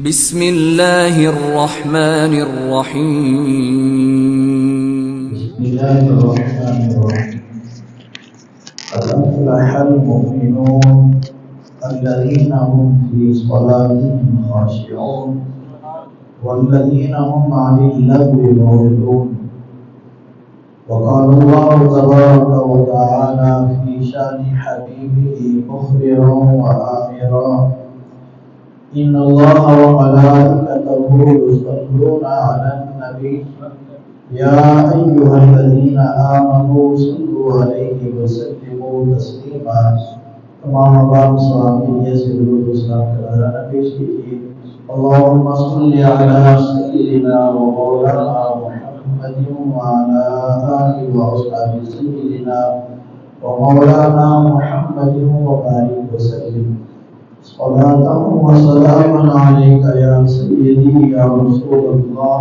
بسم اللہ الرحمن الرحیم بسم الله الرحمن الرحيم. قد أفلح المؤمنون الذين هم في صلاتهم خاشعون والذين هم عن اللغو معرضون. وقال الله تبارك وتعالى في شأن حبيبه مخبرا وآمرا: إن الله وملائكته يصلون على النبي يا أيها الذين آمنوا صلوا عليه وسلموا تسليما. تمام باب صحابیہ سے درود و سلام کرانا پیش کیجیے. اللهم صل على سيدنا ومولانا محمد وعلى آله وأصحاب سيدنا ومولانا محمد وبارك وسلم. صلاة وسلاما عليك يا سيدي يا رسول الله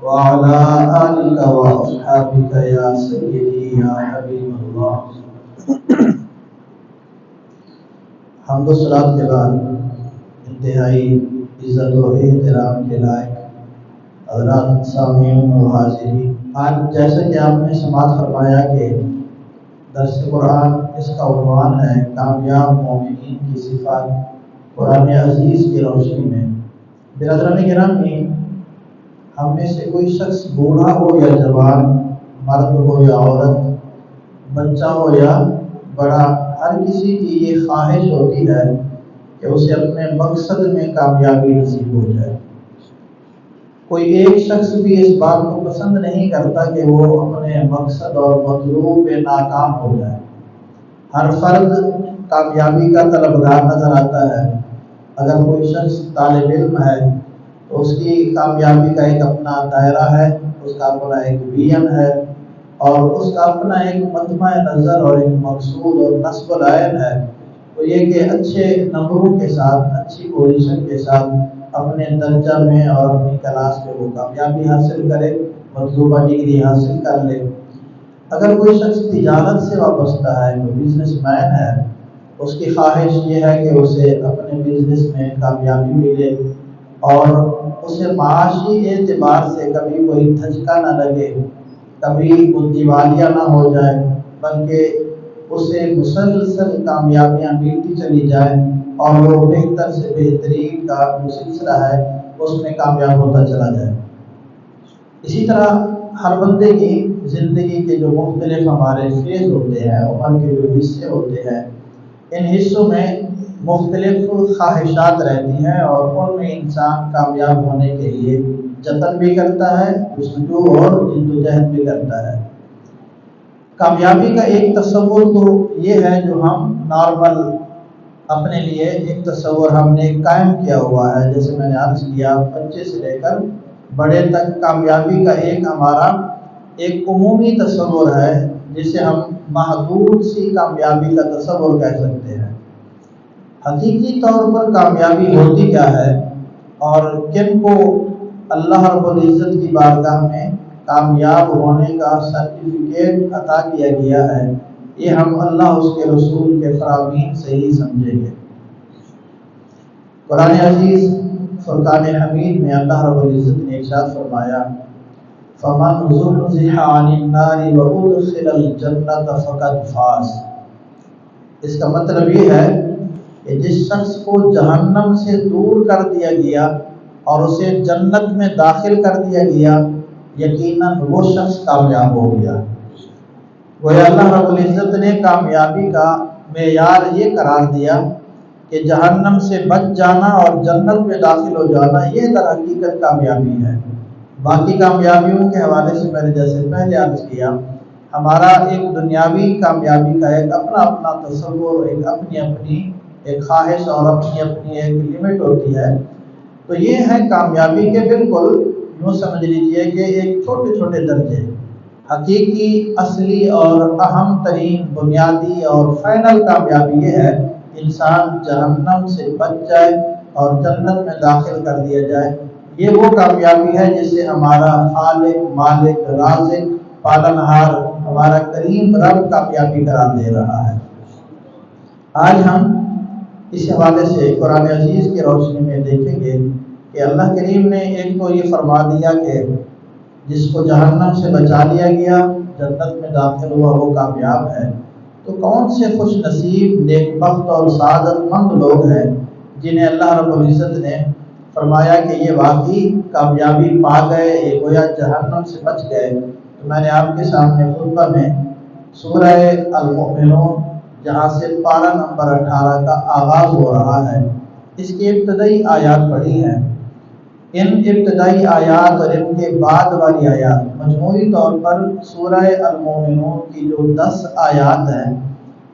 وعلى آلك وأصحابك يا سيدي يا حبيب الله. حمد و صلات کے بعد انتہائی عزت و احترام کے لائق حضرات سامعین و حاضرین، آج جیسا کہ آپ نے سماعت فرمایا کہ درس قرآن اس کا عنوان ہے کامیاب مومنین کی صفات قرآن عزیز کی روشنی میں. برادران گرامی، ہم میں سے کوئی شخص بوڑھا ہو یا جوان، مرد ہو یا عورت، بچہ ہو یا بڑا، ہر کسی کی یہ خواہش ہوتی ہے کہ اسے اپنے مقصد میں کامیابی نصیب ہو جائے. کوئی ایک شخص بھی اس بات کو پسند نہیں کرتا کہ وہ اپنے مقصد اور مطلوب میں ناکام ہو جائے. ہر فرد کامیابی کا طلبگار نظر آتا ہے. اگر کوئی شخص طالب علم ہے تو اس کی کامیابی کا ایک اپنا دائرہ ہے، اس کا اپنا ایک ویژن ہے، اور اس کا اپنا ایک مطمع نظر اور ایک مقصود اور نصب العین ہے. تو یہ کہ اچھے نمبروں کے ساتھ، اچھی پوزیشن کے ساتھ اپنے درجہ میں اور اپنی کلاس میں وہ کامیابی حاصل کرے، مطلوبہ ڈگری حاصل کر لے. اگر کوئی شخص تجارت سے وابستہ ہے، کوئی بزنس مین ہے، اس کی خواہش یہ ہے کہ اسے اپنے بزنس میں کامیابی ملے اور اسے معاشی اعتبار سے کبھی کوئی دھچکا نہ لگے، کبھی وہ دیوالیہ نہ ہو جائے، بلکہ اسے مسلسل کامیابیاں ملتی چلی جائیں اور وہ بہتر سے بہترین کا جو سلسلہ ہے اس میں کامیاب ہوتا چلا جائے. اسی طرح ہر بندے کی زندگی کے جو مختلف ہمارے فیز ہوتے ہیں، عمر کے جو حصے ہوتے ہیں، ان حصوں میں مختلف خواہشات رہتی ہیں اور ان میں انسان کامیاب ہونے کے لیے جتن بھی کرتا ہے، جستجو اور جدوجہد بھی کرتا ہے. کامیابی کا ایک تصور تو یہ ہے جو ہم نارمل اپنے لیے ایک تصور ہم نے قائم کیا ہوا ہے. جیسے میں نے عرض کیا، بچے سے لے کر بڑے تک کامیابی کا ایک ہمارا ایک عمومی تصور ہے جسے ہم محدود سی کامیابی کا تصور کہہ سکتے ہیں. حقیقی طور پر کامیابی ہوتی کیا ہے اور کن کو اللہ رب العزت کی بارگاہ میں کامیاب ہونے کا سرٹیفکیٹ عطا کیا گیا ہے، یہ ہم اللہ اس کے رسول کے فرامین سے ہی سمجھیں گے. قرآن عزیز فرقان حمید میں اللہ رب العزت نے ارشاد فرمایا: فَمَنْ زُحْزِحَ عَنِ النَّارِ وَأُدْخِلَ الْجَنَّةَ فَقَدْ فَازَ. اس کا مطلب یہ ہے کہ جس شخص کو جہنم سے دور کر دیا گیا اور اسے جنت میں داخل کر دیا گیا، یقیناً وہ شخص کامیاب ہو گیا. گویا اللہ رب العزت نے کامیابی کا معیار یہ قرار دیا کہ جہنم سے بچ جانا اور جنت میں داخل ہو جانا، یہ در حقیقت کامیابی ہے. باقی کامیابیوں کے حوالے سے میں نے جیسے پہلے عرض کیا، ہمارا ایک دنیاوی کامیابی کا ایک اپنا اپنا تصور، ایک اپنی اپنی ایک خواہش اور اپنی اپنی ایک لمٹ ہوتی ہے. تو یہ ہے کامیابی کے بالکل یوں سمجھ لیجئے کہ ایک چھوٹے چھوٹے درجے. حقیقی، اصلی اور اہم ترین بنیادی اور فائنل کامیابی یہ ہے انسان جہنم سے بچ جائے اور جنت میں داخل کر دیا جائے. یہ وہ کامیابی ہے جسے ہمارا خالق، مالک، رازق، پالنہار، ہمارا کریم رب کامیابی قرار دے رہا ہے. آج ہم اس حوالے سے قرآن عزیز کی روشنی میں دیکھیں گے کہ اللہ کریم نے ایک تو یہ فرما دیا کہ جس کو جہنم سے بچا لیا گیا جنت میں داخل ہوا وہ کامیاب ہے، تو کون سے خوش نصیب نیک بخت اور سعادت مند لوگ ہیں جنہیں اللہ رب العزت نے فرمایا کہ یہ واقعی کامیابی پا گئے، یہ گویا جہنم سے بچ گئے۔ تو میں نے آپ کے سامنے خطبہ میں سورہ المؤمنون جہاں سے پارہ نمبر 18 کا آغاز ہو رہا ہے، اس کی ابتدائی آیات پڑھی ہیں۔ ان ابتدائی آیات اور ان کے بعد والی آیات مجموعی طور پر سورہ المؤمنون کی جو 10 آیات ہیں،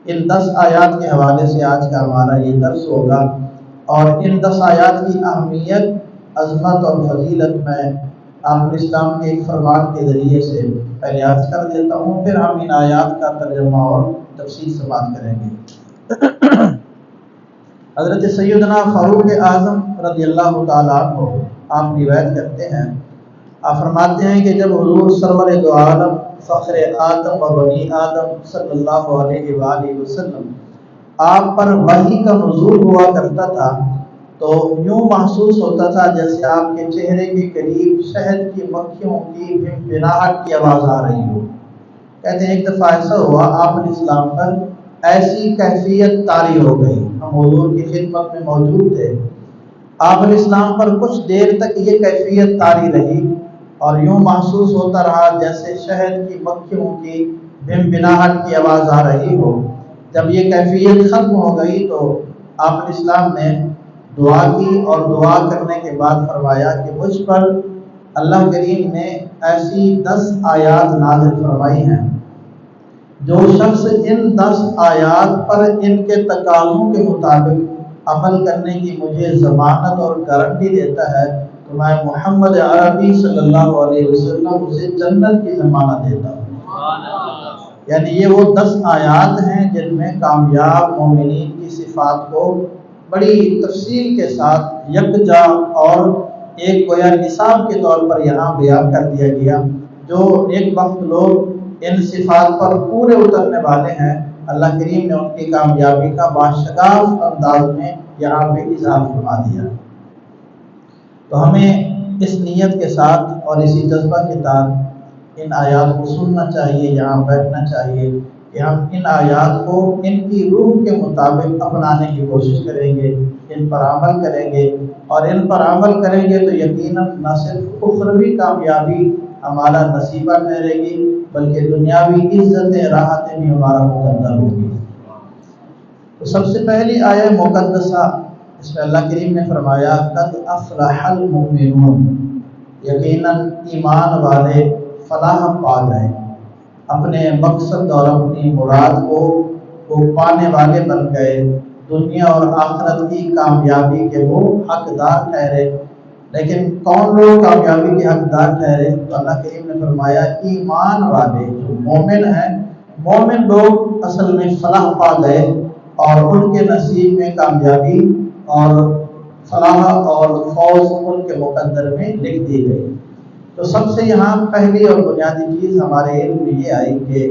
ان 10 آیات کے حوالے سے آج کا ہمارا یہ درس ہوگا، اور ان 10 آیات کی اہمیت، عظمت اور فضیلت میں آپ اسلام کے ایک فرمان کے ذریعے سے پہلے عرض کر دیتا ہوں، پھر ہم ان آیات کا ترجمہ اور تفصیل سے بات کریں گے۔ حضرت سیدنا فاروق اعظم رضی اللہ تعالیٰ عنہ آپ روایت کرتے ہیں، آپ فرماتے ہیں کہ جب حضور سرور دو عالم فخر آدم و بنی آدم صلی اللہ علیہ وآلہ وسلم آپ پر وحی کا نزول ہوا کرتا تھا تو یوں محسوس ہوتا تھا جیسے آپ کے چہرے کے قریب شہد کی مکھیوں کی بھنبھناہٹ کی آواز آ رہی ہو۔ کہتے ہیں ایک دفعہ ایسا ہوا آپ علیہ السلام پر ایسی کیفیت طاری ہو گئی، ہم حضور کی خدمت میں موجود تھے، آپ علیہ السلام پر کچھ دیر تک یہ کیفیت طاری رہی اور یوں محسوس ہوتا رہا جیسے شہد کی مکھیوں کی بھنبھناہٹ کی آواز آ رہی ہو۔ جب یہ کیفیت ختم ہو گئی تو آپ علیہ السلام نے دعا کی اور دعا کرنے کے بعد فرمایا کہ مجھ پر اللہ کریم نے ایسی 10 آیات نازل فرمائی ہیں، جو شخص ان 10 آیات پر ان کے تقاضوں کے مطابق عمل کرنے کی مجھے ضمانت اور گارنٹی دیتا ہے تو میں محمد عربی صلی اللہ علیہ وسلم اسے جنت کی ضمانت دیتا ہوں۔ یعنی یہ وہ 10 آیات ہیں جن میں کامیاب مومنین کی صفات کو بڑی تفصیل کے ساتھ یکجا اور ایک گویا نصاب کے طور پر یہاں بیان کر دیا گیا۔ جو ایک وقت لوگ ان صفات پر پورے اترنے والے ہیں، اللہ کریم نے ان کی کامیابی کا باشگاف انداز میں یہاں پہ اظہار فرما دیا۔ تو ہمیں اس نیت کے ساتھ اور اسی جذبہ کے ساتھ ان آیات کو سننا چاہیے، یہاں بیٹھنا چاہیے کہ ہم ان آیات کو ان کی روح کے مطابق اپنانے کی کوشش کریں گے، ان پر عمل کریں گے، اور ان پر عمل کریں گے تو یقیناً نہ صرف اخروی کامیابی ہمارا نصیبہ ٹھہرے گی بلکہ دنیاوی عزتیں راحتیں بھی ہمارا مقدر ہوگی۔ تو سب سے پہلی آیہ مقدسہ اس میں اللہ کریم نے فرمایا قد افلح المؤمنون، یقیناً ایمان والے فلاح پا گئے، اپنے مقصد اور اپنی مراد کو وہ پانے والے بن گئے، دنیا اور آخرت کی کامیابی کے وہ حقدار ٹھہرے۔ لیکن کون لوگ کامیابی کے حقدار ٹھہرے؟ تو اللہ کریم نے فرمایا ایمان والے جو مومن ہیں، مومن لوگ اصل میں فلاح پا گئے اور ان کے نصیب میں کامیابی اور فلاح اور فوز ان کے مقدر میں لکھ دی گئی۔ تو سب سے یہاں پہلی اور بنیادی چیز ہمارے علم میں یہ آئی کہ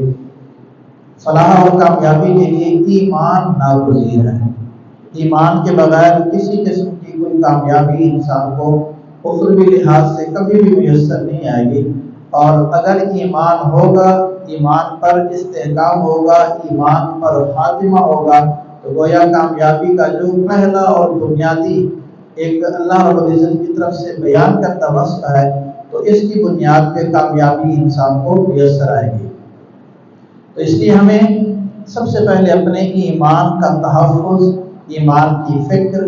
فلاح اور کامیابی کے لیے ایمان ناگزیر ہے۔ ایمان کے بغیر کسی قسم کی کوئی کامیابی انسان کو اخروی لحاظ سے کبھی بھی میسر نہیں آئے گی، اور اگر ایمان ہوگا، ایمان پر استحکام ہوگا، ایمان پر خاتمہ ہوگا تو گویا کامیابی کا جو پہلا اور بنیادی ایک اللہ رب العزت کی طرف سے بیان کرتا وصف ہے تو اس کی بنیاد پہ کامیابی انسان کو میسر آئے گی۔ تو اس لیے ہمیں سب سے پہلے اپنے ایمان کا تحفظ، ایمان کی فکر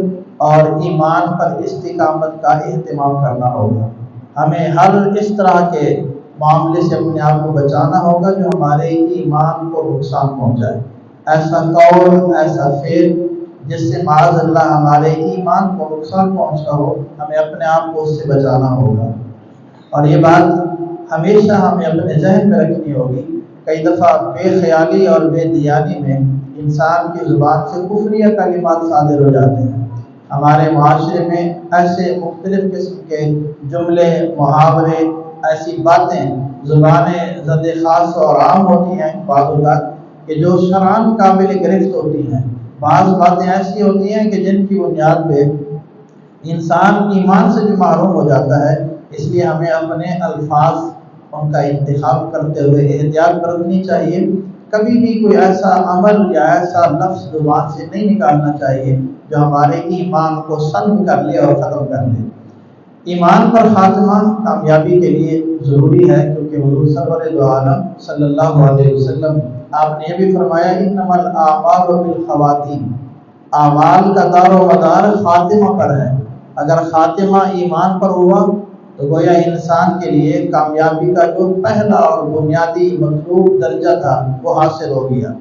اور ایمان پر استقامت کا اہتمام کرنا ہوگا۔ ہمیں ہر اس طرح کے معاملے سے اپنے آپ کو بچانا ہوگا جو ہمارے ایمان کو نقصان پہنچائے، ایسا قول، ایسا فعل جس سے معاذ اللہ ہمارے ایمان کو نقصان پہنچتا ہو، ہمیں اپنے آپ کو اس سے بچانا ہوگا۔ اور یہ بات ہمیشہ ہمیں اپنے ذہن میں رکھنی ہوگی۔ کئی دفعہ بے خیالی اور بے دیانی میں انسان کی زبان سے کفریہ کلمات صادر ہو جاتے ہیں۔ ہمارے معاشرے میں ایسے مختلف قسم کے جملے، محاورے، ایسی باتیں زبانیں زد خاص اور عام ہوتی ہیں بعض اوقات کہ جو شرعاً قابل گرفت ہوتی ہیں، بعض باتیں ایسی ہوتی ہیں کہ جن کی بنیاد پہ انسان ایمان سے بھی محروم ہو جاتا ہے۔ اس لیے ہمیں اپنے الفاظ ان کا انتخاب کرتے ہوئے احتیاط برتنی چاہیے۔ کبھی بھی کوئی ایسا عمل یا ایسا لفظ زبان سے نہیں نکالنا چاہیے جو ہمارے ایمان کو سلب کر لے اور ختم کر لے۔ ایمان پر خاتمہ کامیابی کے لیے ضروری ہے، کیونکہ حضور سرور دو عالم صلی اللہ علیہ وسلم آپ نے یہ بھی فرمایا انما الاعمال بالخواتیم، اعمال کا دار و مدار خاتمہ پر ہے۔ اگر خاتمہ ایمان پر ہوا تو گویا انسان کے لیے کامیابی کا جو پہلا اور بنیادی مطلوب درجہ تھا وہ حاصل ہو گیا۔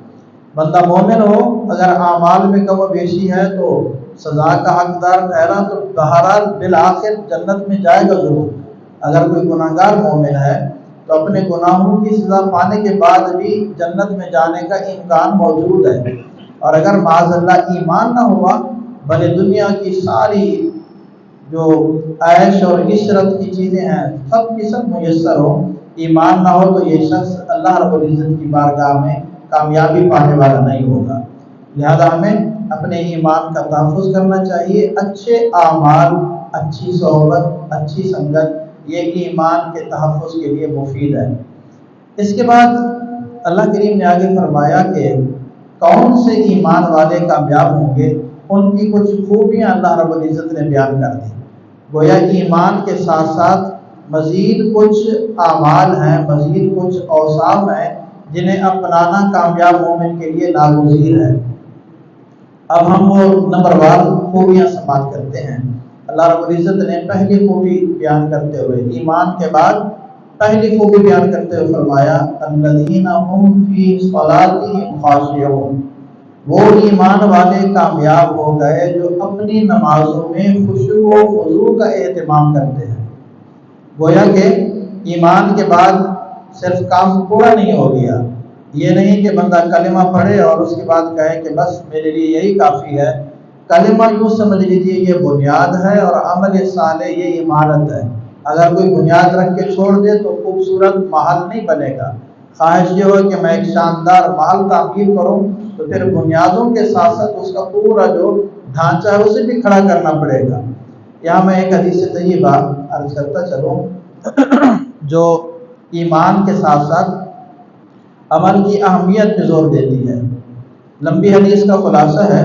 بندہ مومن ہو، اگر اعمال میں کم و بیشی ہے تو سزا کا حقدار ٹھہرا تو بہرحال بالآخر جنت میں جائے گا ضرور۔ اگر کوئی گناہگار مومن ہے تو اپنے گناہوں کی سزا پانے کے بعد بھی جنت میں جانے کا امکان موجود ہے۔ اور اگر معاذ اللہ ایمان نہ ہوا، بھلے دنیا کی ساری جو عیش اور عشرت کی چیزیں ہیں سب کی سب میسر ہو، ایمان نہ ہو تو یہ شخص اللہ رب العزت کی بارگاہ میں کامیابی پانے والا نہیں ہوگا۔ لہذا ہمیں اپنے ایمان کا تحفظ کرنا چاہیے۔ اچھے اعمال، اچھی صحبت، اچھی سنگت یہ ایمان کے تحفظ کے لیے مفید ہے۔ اس کے بعد اللہ کریم نے آگے فرمایا کہ کون سے ایمان والے کامیاب ہوں گے، ان کی کچھ خوبیاں اللہ رب العزت نے بیان کر دی۔ گویا ایمان کے ساتھ ساتھ مزید کچھ اعمال ہیں، مزید کچھ اوصاف ہیں جنہیں اپنانا کامیاب مومن کے لیے ناگزیر ہے۔ اب ہم وہ نمبر وار خوبیاں سماعت کرتے ہیں۔ اللہ رب العزت نے پہلی خوبی بیان کرتے ہوئے، ایمان کے بعد پہلی خوبی بیان کرتے ہوئے فرمایا الذین هم فی صلاتهم خاشعون، وہ ایمان والے کامیاب ہو گئے جو اپنی نمازوں میں خشوع و خضوع کا اہتمام کرتے ہیں۔ گویا کہ ایمان کے بعد صرف کام پورا نہیں ہو گیا، یہ نہیں کہ بندہ کلمہ پڑھے اور اس کے بعد کہے کہ بس میرے لیے یہی کافی ہے۔ کلمہ یوں سمجھ لیجیے یہ بنیاد ہے اور عمل صالح یہ عمارت ہے۔ اگر کوئی بنیاد رکھ کے چھوڑ دے تو خوبصورت محل نہیں بنے گا۔ خواہش یہ ہو کہ میں ایک شاندار محل تعمیر کروں تو پھر بنیادوں کے ساتھ ساتھ اس کا پورا جو ڈھانچہ ہے اسے بھی کھڑا کرنا پڑے گا۔ یہاں میں ایک حدیث طیبہ عرض کرتا چلوں جو ایمان کے ساتھ ساتھ عمل کی اہمیت پہ زور دیتی ہے۔ لمبی حدیث کا خلاصہ ہے،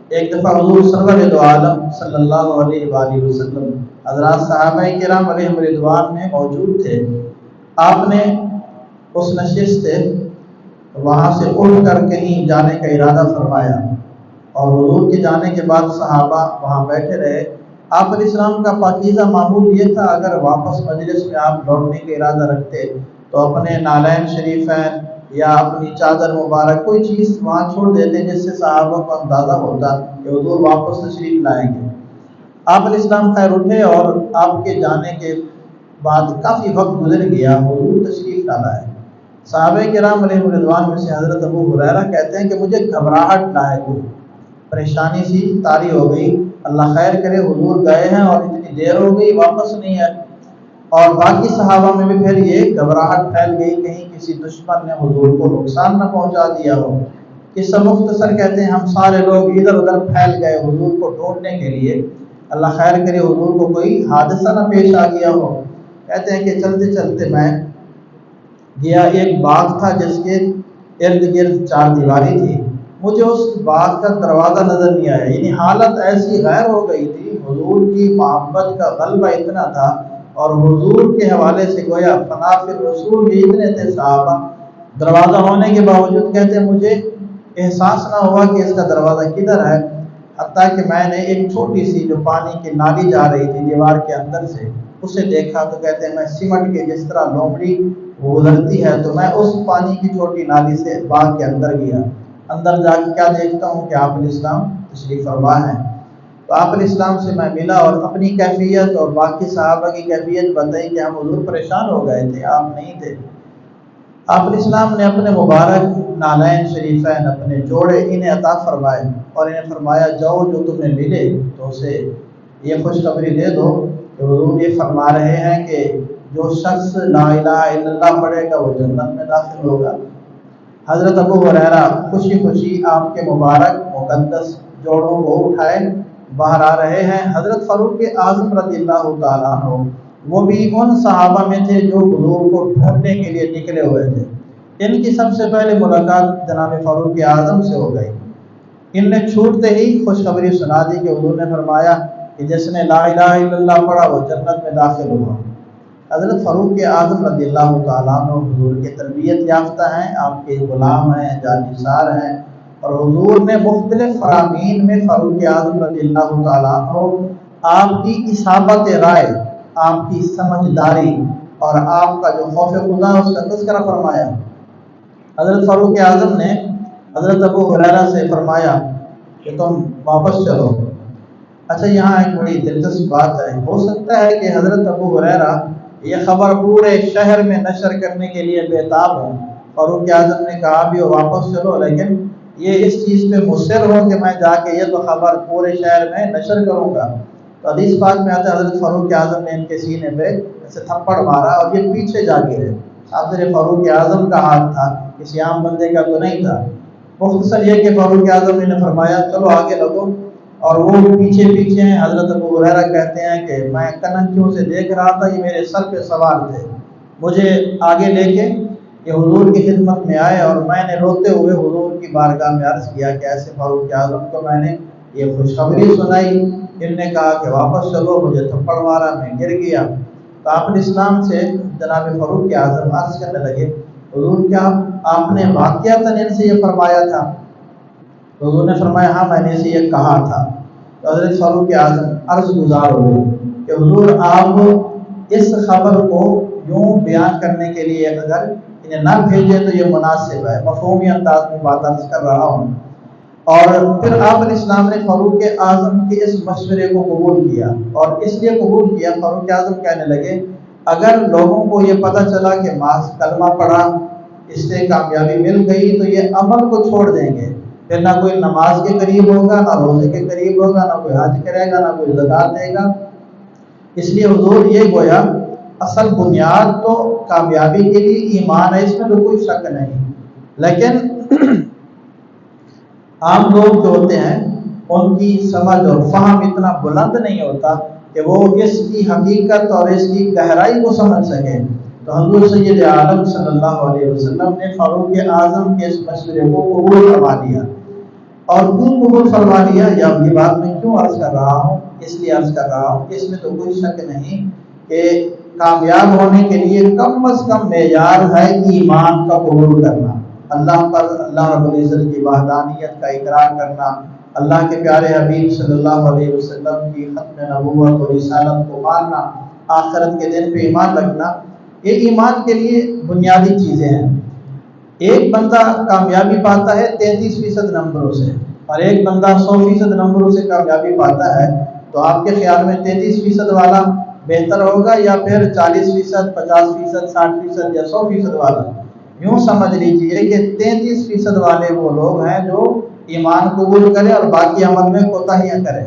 ایک دفعہ حضور سرور دو عالم صلی اللہ علیہ وآلہ وسلم حضرات صحابہ کرام علیہم رضوان میں موجود تھے۔ آپ نے اس نشست سے وہاں سے اٹھ کر کہیں جانے کا ارادہ فرمایا اور حضور کے جانے کے بعد صحابہ وہاں بیٹھے رہے۔ آپ علیہ السلام کا پاکیزہ معمول یہ تھا اگر واپس مجلس میں آپ لوٹنے کا ارادہ رکھتے تو اپنے نالین شریفین یا اپنی چادر مبارک کوئی چیز وہاں چھوڑ دیتے جس سے صحابہ کو اندازہ ہوتا کہ حضور واپس تشریف لائیں گے۔ آپ علیہ السلام خیر اٹھے اور آپ کے جانے کے بعد کافی وقت گزر گیا، حضور تشریف نہ لائے۔ صحابہ کرام علیہ رضوان میں سے حضرت ابو ہریرہ کہتے ہیں کہ مجھے گھبراہٹ لاحق ہوئی، پریشانی سی طاری ہو گئی، اللہ خیر کرے حضور گئے ہیں اور اتنی دیر ہو گئی واپس نہیں ہے۔ اور باقی صحابہ میں بھی پھر یہ گھبراہٹ پھیل گئی کہیں کسی دشمن نے حضور کو نقصان نہ پہنچا دیا ہو۔ قصہ مختصر کہتے ہیں ہم سارے لوگ ادھر ادھر پھیل گئے حضور کو ڈھونڈنے کے لیے، اللہ خیر کرے حضور کو کوئی حادثہ نہ پیش آ گیا ہو۔ کہتے ہیں کہ چلتے چلتے میں گیا، ایک باغ تھا جس کے ارد گرد چار دیواری تھی، مجھے اس باغ کا دروازہ نظر نہیں آیا، یعنی حالت ایسی غیر ہو گئی تھی، حضور کی محبت کا غلبہ اتنا تھا اور حضور کے حوالے سے گویا فنا فی الرسول بھی اتنے تھے صحابہ۔ دروازہ ہونے کے باوجود کہتے ہیں مجھے احساس نہ ہوا کہ اس کا دروازہ کدھر ہے، حتیٰ کہ میں نے ایک چھوٹی سی جو پانی کی نالی جا رہی تھی دیوار کے اندر سے اسے دیکھا تو کہتے ہیں میں سمٹ کے جس طرح لومڑی گزرتی ہے تو میں اس پانی کی چھوٹی نالی سے باغ کے اندر گیا۔ اندر جا کے کیا دیکھتا ہوں کہ آپ علیہ السلام تشریف فرما ہیں۔ تو آپ علیہ السلام سے میں ملا اور اپنی کیفیت اور باقی صحابہ کی کیفیت بتائی کہ ہم حضور پریشان ہو گئے تھے، آپ نہیں تھے۔ آپ علیہ السلام نے اپنے مبارک نالین شریفین اپنے جوڑے انہیں عطا فرمائے اور انہیں فرمایا جاؤ جو تمہیں ملے تو اسے یہ خوشخبری دے دو کہ حضور یہ فرما رہے ہیں کہ جو شخص لا الہ الا اللہ پڑھے گا وہ جنت میں داخل ہوگا۔ حضرت ابو ہریرہ خوشی خوشی آپ کے مبارک مقدس جوڑوں کو اٹھائے، باہر آ رہے ہیں۔ حضرت فاروق اعظم رضی اللہ تعالیٰ عنہ وہ بھی ان صحابہ میں تھے جو حضور کو ڈھونڈنے کے لیے نکلے ہوئے تھے۔ ان کی سب سے پہلے ملاقات جناب فاروق اعظم سے ہو گئی۔ ان نے چھوٹتے ہی خوشخبری سنا دی کہ حضور نے فرمایا کہ جس نے لا الہ الا اللہ پڑھا وہ جنت میں داخل ہوا۔ حضرت فاروق اعظم رضی اللہ تعالیٰ عنہ حضور کے تربیت یافتہ ہیں، آپ کے غلام ہیں، جانثار ہیں، اور حضور نے مختلف فرامین میں فاروق اعظم رضی اللہ تعالیٰ عنہ آپ کی اصابت رائے، آپ کی سمجھداری اور آپ کا جو خوف خدا اس کا تذکرہ فرمایا۔ حضرت فاروق اعظم نے حضرت ابو ہریرہ سے فرمایا کہ تم واپس چلو۔ اچھا، یہاں ایک بڑی دلچسپ بات ہے، ہو سکتا ہے کہ حضرت ابو ہریرہ یہ خبر پورے شہر میں نشر کرنے کے لیے بےتاب ہوں۔ فاروق اعظم نے کہا بھی وہ واپس چلو، لیکن یہ اس چیز پہ مصر ہو کہ میں جا کے یہ تو خبر پورے شہر میں نشر کروں گا۔ تو حدیث پاک میں آتا ہے حضرت فاروق اعظم نے ان کے سینے پہ ایسے تھپڑ مارا اور یہ پیچھے جا گرے۔ حضرت فاروق اعظم کا ہاتھ تھا، کسی عام بندے کا تو نہیں تھا۔ مختصر یہ کہ فاروق اعظم نے فرمایا چلو آگے لگو، اور وہ پیچھے پیچھے ہیں۔ حضرت ابو ہریرہ کہتے ہیں کہ میں کنکیوں سے دیکھ رہا تھا، یہ میرے سر پہ سوار تھے، مجھے آگے لے کے یہ حضور کی خدمت میں آئے، اور میں نے روتے ہوئے حضور کی بارگاہ میں عرض کیا کہ ایسے فاروق اعظم کو میں نے یہ خوشخبری سنائی۔ ان نے کہا کہ واپس چلو، مجھے تھپڑ مارا، میں گر گیا۔ تو آپ نے اسلام سے جناب فاروق اعظم عرض کرنے لگے حضور کیا آپ نے واقعتاً ان سے یہ فرمایا تھا؟ تو حضور نے فرمایا ہاں میں نے اسے یہ کہا تھا۔ تو حضرت فاروق اعظم عرض گزار ہوئے کہ حضور آپ اس خبر کو یوں بیان کرنے کے لیے اگر انہیں نہ بھیجے تو یہ مناسب ہے، مفہومی انداز میں بات عرض کر رہا ہوں۔ اور پھر آپ علیہ السلام نے فاروق اعظم کے اس مشورے کو قبول کیا، اور اس لیے قبول کیا، فاروق اعظم کہنے لگے اگر لوگوں کو یہ پتہ چلا کہ محض کلمہ پڑھا اس سے کامیابی مل گئی تو یہ عمل کو چھوڑ دیں گے، پھر نہ کوئی نماز کے قریب ہوگا، نہ روزے کے قریب ہوگا، نہ کوئی حج کرے گا، نہ کوئی زکوٰۃ دے گا۔ اس لیے حضور یہ گویا اصل بنیاد تو کامیابی کے لیے ایمان ہے، اس میں تو کوئی شک نہیں، لیکن عام لوگ جو ہوتے ہیں ان کی سمجھ اور فہم اتنا بلند نہیں ہوتا کہ وہ اس کی حقیقت اور اس کی گہرائی کو سمجھ سکیں۔ تو حضور سید عالم صلی اللہ علیہ وسلم نے فاروق اعظم کے اس مشورے کو قبول فرما لیا۔ اور کیوں قبول فرما لیا، یا یہ بات میں کیوں عرض کر رہا ہوں، اس لیے عرض کر رہا ہوں اس میں تو کوئی شک نہیں کہ کامیاب ہونے کے لیے کم از کم معیار ہے ایمان کا قبول کرنا، اللہ پر اللہ رب العزت کی وحدانیت کا اقرار کرنا، اللہ کے پیارے حبیب صلی اللہ علیہ وسلم کی ختم نبوت اور رسالت کو ماننا، آخرت کے دن پہ ایمان رکھنا، یہ ایمان کے لیے بنیادی چیزیں ہیں۔ ایک بندہ کامیابی پاتا ہے 33% نمبروں سے، اور ایک بندہ 100% نمبروں سے کامیابی پاتا ہے، تو آپ کے خیال میں 33% والا بہتر ہوگا یا پھر 40%، 50%، 60% یا 100% والا؟ یوں سمجھ لیجیے کہ 33% والے وہ لوگ ہیں جو ایمان قبول کریں اور باقی عمل میں کوتاہیاں کریں،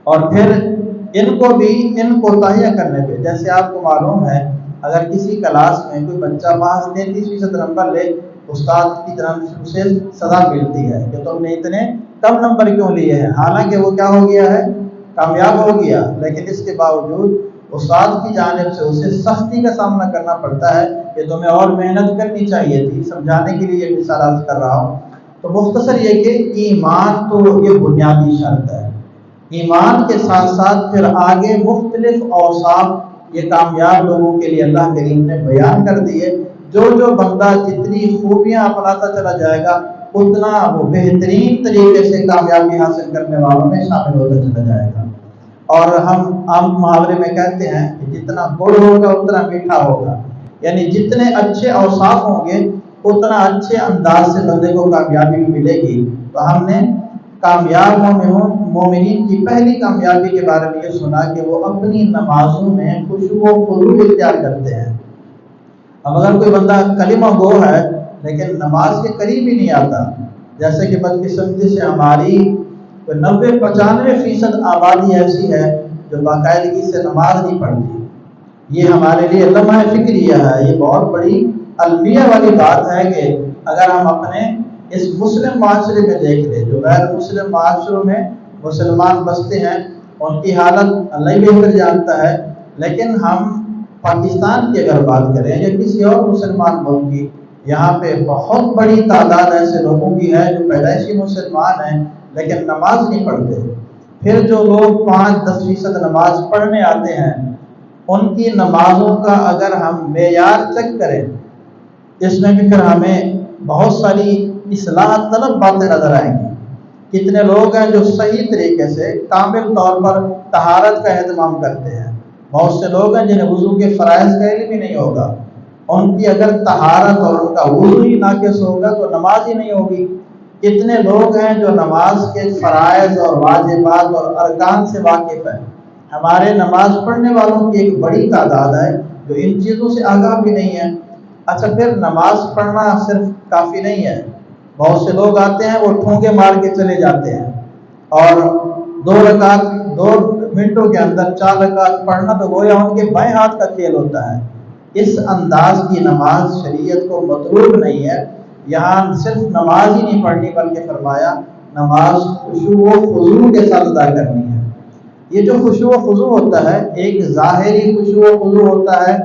اور پھر ان کو بھی ان کوتاہیاں کرنے پہ، جیسے آپ کو معلوم ہے اگر کسی کلاس میں کوئی بچہ محض 33% نمبر لے، استاد کی طرف سے اسے سزا ملتی ہے کہ تم نے اتنے کم نمبر کیوں لیے ہیں، حالانکہ وہ کیا ہو گیا ہے، کامیاب ہو گیا، لیکن اس کے باوجود استاد کی جانب سے اسے سختی کا سامنا کرنا پڑتا ہے کہ تمہیں اور محنت کرنی چاہیے تھی۔ سمجھانے کے لیے یہ مثال عرض کر رہا ہوں۔ تو مختصر یہ کہ ایمان تو یہ بنیادی شرط ہے، ایمان کے ساتھ ساتھ پھر آگے مختلف اوصاف یہ کامیاب لوگوں کے لیے اللہ کریم نے بیان کر دیے۔ جو بندہ جتنی خوبیاں اپناتا چلا جائے گا اتنا وہ بہترین طریقے سے کامیابی حاصل کرنے والوں میں شامل ہوتا چلا جائے گا۔ اور ہم عام محاورے میں کہتے ہیں کہ جتنا گڑ ہوگا اتنا میٹھا ہوگا، یعنی جتنے اچھے اوصاف ہوں گے اتنا اچھے انداز سے بندے کو کامیابی ملے گی۔ تو ہم نے کامیاب مومنین کی پہلی کامیابی کے بارے میں یہ سنا کہ وہ اپنی نمازوں میں خشوع و خضوع اختیار کرتے ہیں۔ اب اگر کوئی بندہ کلمہ گو ہے لیکن نماز کے قریب ہی نہیں آتا، جیسے کہ بدقسمتی سے ہماری 90-95% آبادی ایسی ہے جو باقاعدگی سے نماز نہیں پڑھتی، یہ ہمارے لیے لمحہ فکریہ ہے، یہ بہت بڑی المیہ والی بات ہے کہ اگر ہم اپنے اس مسلم معاشرے میں دیکھ لیں، جو غیر مسلم معاشروں میں مسلمان بستے ہیں ان کی حالت اللہ ہی بہتر جانتا ہے، لیکن ہم پاکستان کی اگر بات کریں یا کسی اور مسلمان ملک کی، یہاں پہ بہت بڑی تعداد ایسے لوگوں کی ہے جو پیدائشی مسلمان ہیں لیکن نماز نہیں پڑھتے۔ پھر جو لوگ 5-10% نماز پڑھنے آتے ہیں، ان کی نمازوں کا اگر ہم معیار چیک کریں، اس میں بھی پھر ہمیں بہت ساری اصلاح طلب باتیں نظر آئیں گی۔ کتنے لوگ ہیں جو صحیح طریقے سے کامل طور پر طہارت کا اہتمام کرتے ہیں، بہت سے لوگ ہیں جنہیں وضو کے فرائض کا علم ہی نہیں ہوگا، ان کی اگر طہارت اور ان کا وضو ہی ناقص ہوگا تو نماز ہی نہیں ہوگی۔ کتنے لوگ ہیں جو نماز کے فرائض اور واجبات اور ارکان سے واقف ہیں، ہمارے نماز پڑھنے والوں کی ایک بڑی تعداد ہے جو ان چیزوں سے آگاہ بھی نہیں ہے۔ اچھا، پھر نماز پڑھنا صرف کافی نہیں ہے، بہت سے لوگ آتے ہیں وہ ٹھونگے مار کے چلے جاتے ہیں، اور 2 منٹوں کے اندر 4 رکعت پڑھنا تو گویا ان کے بائیں ہاتھ کا کھیل ہوتا ہے۔ اس انداز کی نماز شریعت کو مطلوب نہیں ہے۔ یہاں صرف نماز ہی نہیں پڑھنی بلکہ فرمایا نماز خشوع و خضوع کے ساتھ ادا کرنی ہے۔ یہ جو خشوع و خضوع ہوتا ہے، ایک ظاہری خشوع و خضوع ہوتا ہے،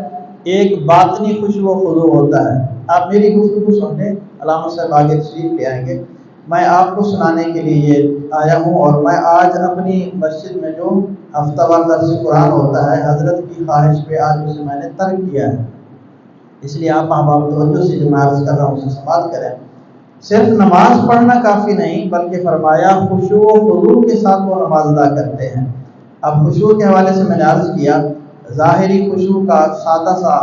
ایک باطنی خشوع و خضوع ہوتا ہے۔ آپ میری گفتگو سن لیں، علامہ صاحب آگے تشریف لے آئیں گے، میں آپ کو سنانے کے لیے یہ آیا ہوں۔ اور میں آج اپنی مسجد میں جو ہفتہ وار درس قرآن ہوتا ہے، حضرت کی خواہش پہ آج اسے میں نے ترک کیا ہے، اس لیے آپ احباب توجہ سے جو میں عرض کر رہا ہوں اسے سماعت کریں۔ صرف نماز پڑھنا کافی نہیں بلکہ فرمایا خشوع و خضوع کے ساتھ وہ نماز ادا کرتے ہیں۔ اب خشوع کے حوالے سے میں نے عرض کیا، ظاہری خشوع کا سادہ سا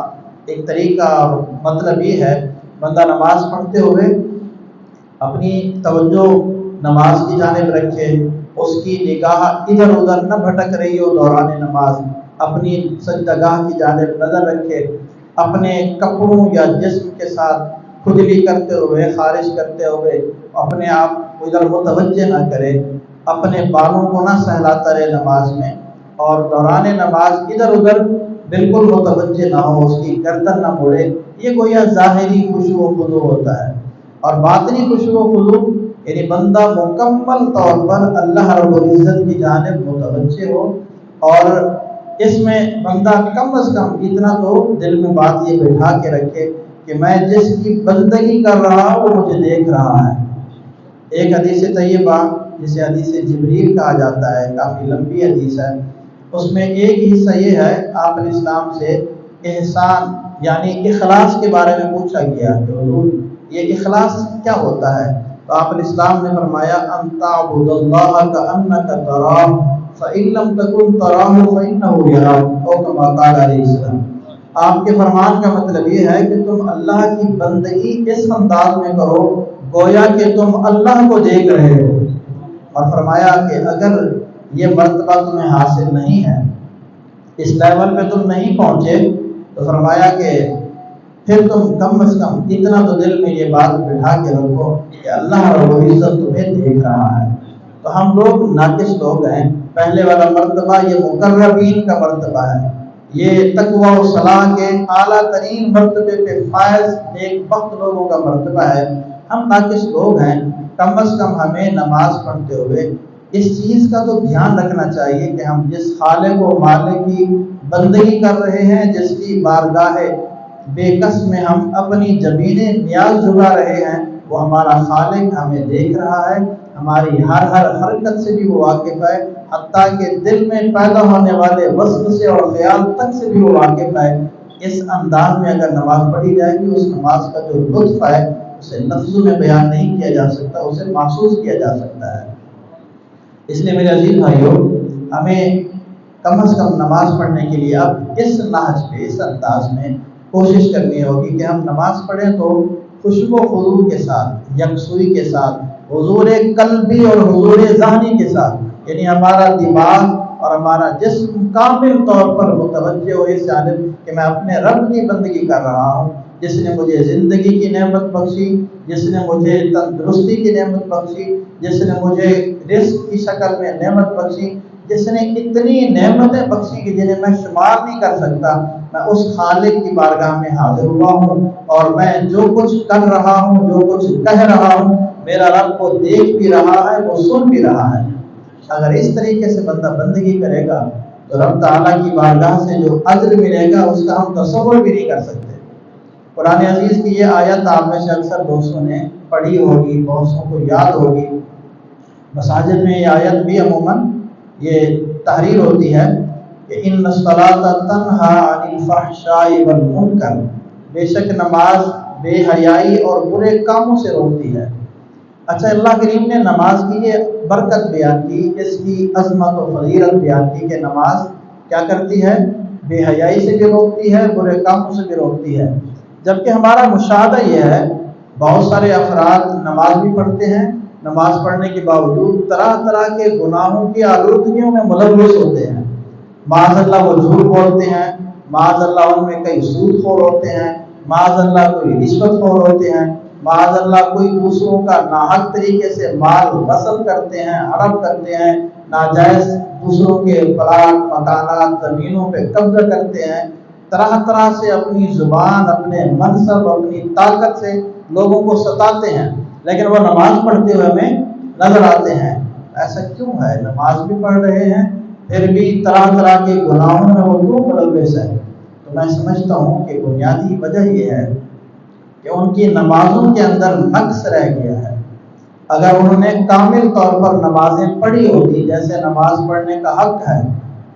ایک طریقہ اور مطلب یہ ہے، بندہ نماز پڑھتے ہوئے اپنی توجہ نماز کی جانب رکھے، اس کی نگاہ ادھر ادھر نہ بھٹک رہی ہو دوران نماز، اپنی سجدہ گاہ کی جانب نظر رکھے، اپنے کپڑوں یا جسم کے ساتھ کھجلی کرتے ہوئے، خارش کرتے ہوئے اپنے آپ کو ادھر متوجہ نہ کرے، اپنے بالوں کو نہ سہلاتا رہے نماز میں، اور دوران نماز ادھر ادھر بالکل متوجہ نہ ہو، اس کی گردن نہ مڑے۔ یہ گویا ظاہری خشوع و خضوع ہوتا ہے۔ اور باطنی خشوع و خضوع یعنی بندہ مکمل طور پر اللہ رب العزت کی جانب متوجہ ہو، اور اس میں بندہ کم از کم اتنا تو دل میں بات یہ بٹھا کے رکھے کہ میں جس کی بندگی کر رہا ہوں وہ مجھے دیکھ رہا ہے۔ ایک حدیث طیبہ جسے حدیث جبریل کہا جاتا ہے، کافی لمبی حدیث ہے، اس میں ایک حصہ یہ ہے، آپ علیہ السلام سے احسان یعنی اخلاص کے بارے میں پوچھا گیا کہ حضور یہ اخلاص کیا ہوتا ہے؟ تو آپ علیہ السلام نے فرمایا ان تعبد اللہ کأنک تراہ فإن لم تکن تراہ فإنہ یراک، او کما قال علیہ السلام۔ آپ کے فرمان کا مطلب یہ ہے کہ تم اللہ کی بندگی اس انداز میں کرو گویا کہ تم اللہ کو دیکھ رہے ہو۔ اور فرمایا کہ اگر یہ مرتبہ تمہیں حاصل نہیں ہے، اس لیول پہ تم نہیں پہنچے، تو فرمایا کہ پھر تم کم از کم اتنا تو دل میں یہ بات بٹھا کے رکھو کہ اللہ رب العزت تمہیں دیکھ رہا ہے۔ تو ہم لوگ ناقص لوگ ہیں۔ پہلے والا مرتبہ یہ مقربین کا مرتبہ ہے، یہ تقوی و صلاح کے اعلیٰ ترین مرتبے پہ فائز نیک بخت لوگوں کا مرتبہ ہے۔ ہم ناقص لوگ ہیں، کم از کم ہمیں نماز پڑھتے ہوئے اس چیز کا تو دھیان رکھنا چاہیے کہ ہم جس خالق و مالک کی بندگی کر رہے ہیں، جس کی بارگاہ بے کس میں ہم اپنی جبین نیاز جھکا رہے ہیں، وہ ہمارا خالق ہمیں دیکھ رہا ہے، ہماری ہر حرکت سے بھی وہ واقف ہے، حتیٰ کہ دل میں پیدا ہونے والے وسوسے اور خیال تک سے بھی وہ واقف ہے۔ اس انداز میں اگر نماز پڑھی جائے گی، اس نماز کا جو لطف ہے اسے لفظوں میں بیان نہیں کیا جا سکتا، اسے محسوس کیا جا سکتا ہے۔ اس لیے میرے عزیز بھائیوں، ہمیں کم از کم نماز پڑھنے کے لیے اب اس نہج پہ، اس انداز میں کوشش کرنی ہوگی کہ ہم نماز پڑھیں تو خشوع و خضوع کے ساتھ، یکسوئی کے ساتھ، حضور قلبی اور حضور ذہنی کے ساتھ، یعنی ہمارا دماغ اور ہمارا جسم کامل طور پر متوجہ ہو اس جانب کہ میں اپنے رب کی بندگی کر رہا ہوں، جس نے مجھے زندگی کی نعمت بخشی، جس نے مجھے تندرستی کی نعمت بخشی، جس نے مجھے رزق کی شکل میں نعمت بخشی، جس نے اتنی نعمتیں بخشی کہ جنہیں میں شمار نہیں کر سکتا۔ میں اس خالق کی بارگاہ میں حاضر ہوا ہوں، اور میں جو کچھ کر رہا ہوں، جو کچھ کہہ رہا ہوں، میرا رب کو دیکھ بھی رہا ہے، وہ سن بھی رہا ہے۔ اگر اس طریقے سے بندہ بندگی کرے گا تو رب تعالیٰ کی بارگاہ سے جو اجر ملے گا اس کا ہم تصور بھی نہیں کر سکتے۔ قرآن عزیز کی یہ آیت آپ میں سے اکثر دوستوں نے پڑھی ہوگی، بہتوں کو یاد ہوگی۔ مساجد میں یہ آیت بھی عموماً یہ تحریر ہوتی ہے کہ ان الصلاۃ تنہی عن الفحشاء والمنکر، بے شک نماز بے حیائی اور برے کاموں سے روکتی ہے۔ اچھا، اللہ کریم نے نماز کی یہ برکت بیان کی، اس کی عظمت و فضیلت بیان کی کہ نماز کیا کرتی ہے؟ بے حیائی سے بھی روکتی ہے، برے کاموں سے بھی روکتی ہے۔ جبکہ ہمارا مشاہدہ یہ ہے بہت سارے افراد نماز بھی پڑھتے ہیں، نماز پڑھنے کے باوجود طرح طرح کے گناہوں کی آلودگیوں میں ملوث ہوتے ہیں۔ معاذ اللہ وہ جھوٹ بولتے ہیں، معاذ اللہ ان میں کئی سود خور ہوتے ہیں، معاذ اللہ کوئی رشوت خور ہوتے ہیں، معاذ اللہ کوئی دوسروں کا ناحق طریقے سے مال غصب کرتے ہیں، ہڑپ کرتے ہیں، ناجائز دوسروں کے پلاٹ مکانات زمینوں پہ قبضہ کرتے ہیں، طرح طرح سے اپنی زبان، اپنے منصب، اپنی طاقت سے لوگوں کو ستاتے ہیں، لیکن وہ نماز پڑھتے ہوئے ہمیں نظر آتے ہیں۔ ایسا کیوں ہے؟ نماز بھی پڑھ رہے ہیں پھر بھی طرح طرح کے گناہوں میں وہ کیوں ملوث ہے؟ تو میں سمجھتا ہوں کہ بنیادی وجہ یہ ہے کہ ان کی نمازوں کے اندر نقص رہ گیا ہے۔ اگر انہوں نے کامل طور پر نمازیں پڑھی ہوتی، جیسے نماز پڑھنے کا حق ہے،